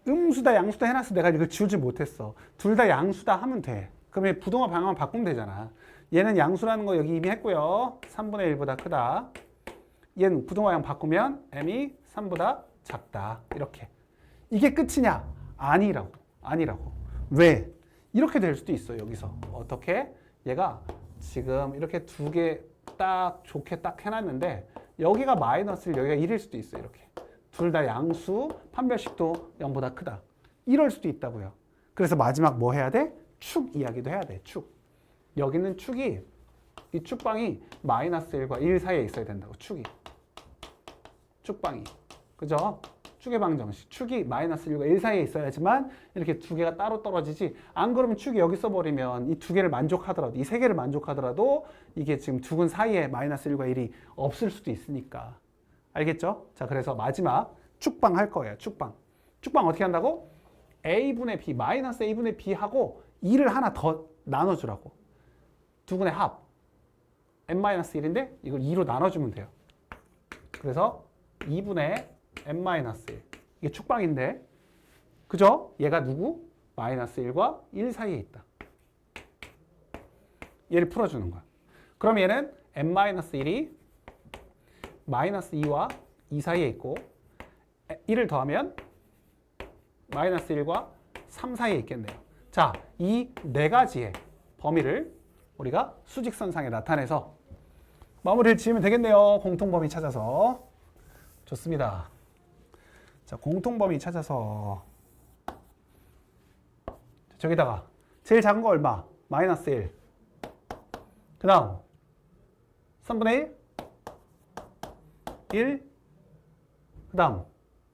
음수다 양수다 해놨어. 내가 이걸 지우지 못했어. 둘 다 양수다 하면 돼. 그러면 부동화 방향을 바꾸면 되잖아. 얘는 양수라는 거 여기 이미 했고요. 3분의 1보다 크다. 얘는 부동화 방향 바꾸면 m이 3보다 작다. 이렇게. 이게 끝이냐? 아니라고. 왜? 이렇게 될 수도 있어. 여기서. 어떻게? 얘가 지금 이렇게 두 개 딱 좋게 딱 해놨는데 여기가 마이너스 1, 여기가 1일 수도 있어. 이렇게. 둘 다 양수, 판별식도 0보다 크다. 이럴 수도 있다고요. 그래서 마지막 뭐 해야 돼? 축 이야기도 해야 돼. 축. 여기는 축이 이 축방이 마이너스 1과 1 사이에 있어야 된다고. 축방이. 그죠? 축의 방정식. 축이 마이너스 1과 1 사이에 있어야지만 이렇게 두 개가 따로 떨어지지. 안 그러면 축이 여기 써버리면 이 두 개를 만족하더라도, 이 세 개를 만족하더라도 이게 지금 두 근 사이에 마이너스 1과 1이 없을 수도 있으니까. 알겠죠? 자, 그래서 마지막 축방 할 거예요. 축방 어떻게 한다고? a분의 b, 마이너스 a분의 b하고 2를 하나 더 나눠주라고. 두 근의 합. n-1인데 이걸 2로 나눠주면 돼요. 그래서 2분의 n-1. 이게 축방인데. 그죠? 얘가 누구? 마이너스 1과 1 사이에 있다. 얘를 풀어주는 거야. 그럼 얘는 n-1이 마이너스 2와 2 사이에 있고 1을 더하면 마이너스 1과 3 사이에 있겠네요. 자, 이 네 가지의 범위를 우리가 수직선상에 나타내서 마무리를 지으면 되겠네요. 공통범위 찾아서. 좋습니다. 자, 공통범위 찾아서 저기다가 제일 작은 거 얼마? 마이너스 1. 그 다음 3분의 1 그 다음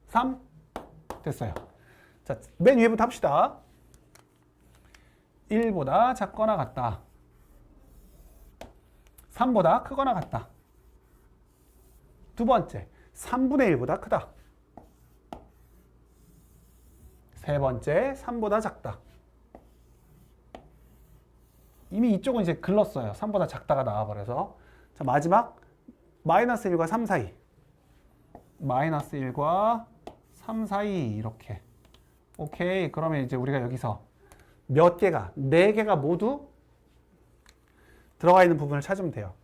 3 됐어요. 자, 맨 위에부터 합시다. 1보다 작거나 같다. 3보다 크거나 같다. 두 번째, 3분의 1보다 크다. 세 번째, 3보다 작다. 이미 이쪽은 이제 글렀어요. 3보다 작다가 나와버려서. 자, 마지막 마이너스 1과 3 사이. 마이너스 1과 3 사이 이렇게. 오케이. 그러면 이제 우리가 여기서 몇 개가, 4개가 모두 들어가 있는 부분을 찾으면 돼요.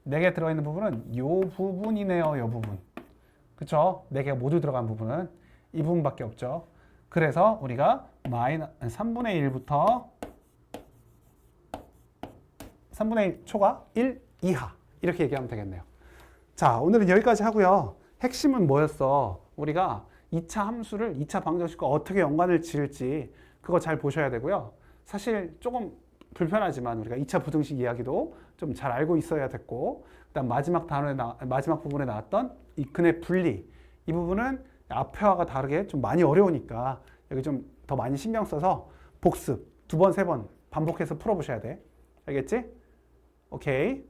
4개 들어있는 부분은 요 부분이네요. 요 부분. 그쵸? 4개가 모두 들어간 부분은 이 부분밖에 없죠. 그래서 우리가 3분의 1부터 3분의 1 초과 1 이하 이렇게 얘기하면 되겠네요. 자, 오늘은 여기까지 하고요. 핵심은 뭐였어? 우리가 2차 함수를 2차 방정식과 어떻게 연관을 지을지 그거 잘 보셔야 되고요. 사실 조금 불편하지만 우리가 2차 부등식 이야기도 좀 잘 알고 있어야 됐고, 그다음 마지막 부분에 나왔던 이 근의 분리, 이 부분은 앞에와가 다르게 좀 많이 어려우니까 여기 좀 더 많이 신경 써서 복습 2번, 3번 반복해서 풀어보셔야 돼. 알겠지? 오케이.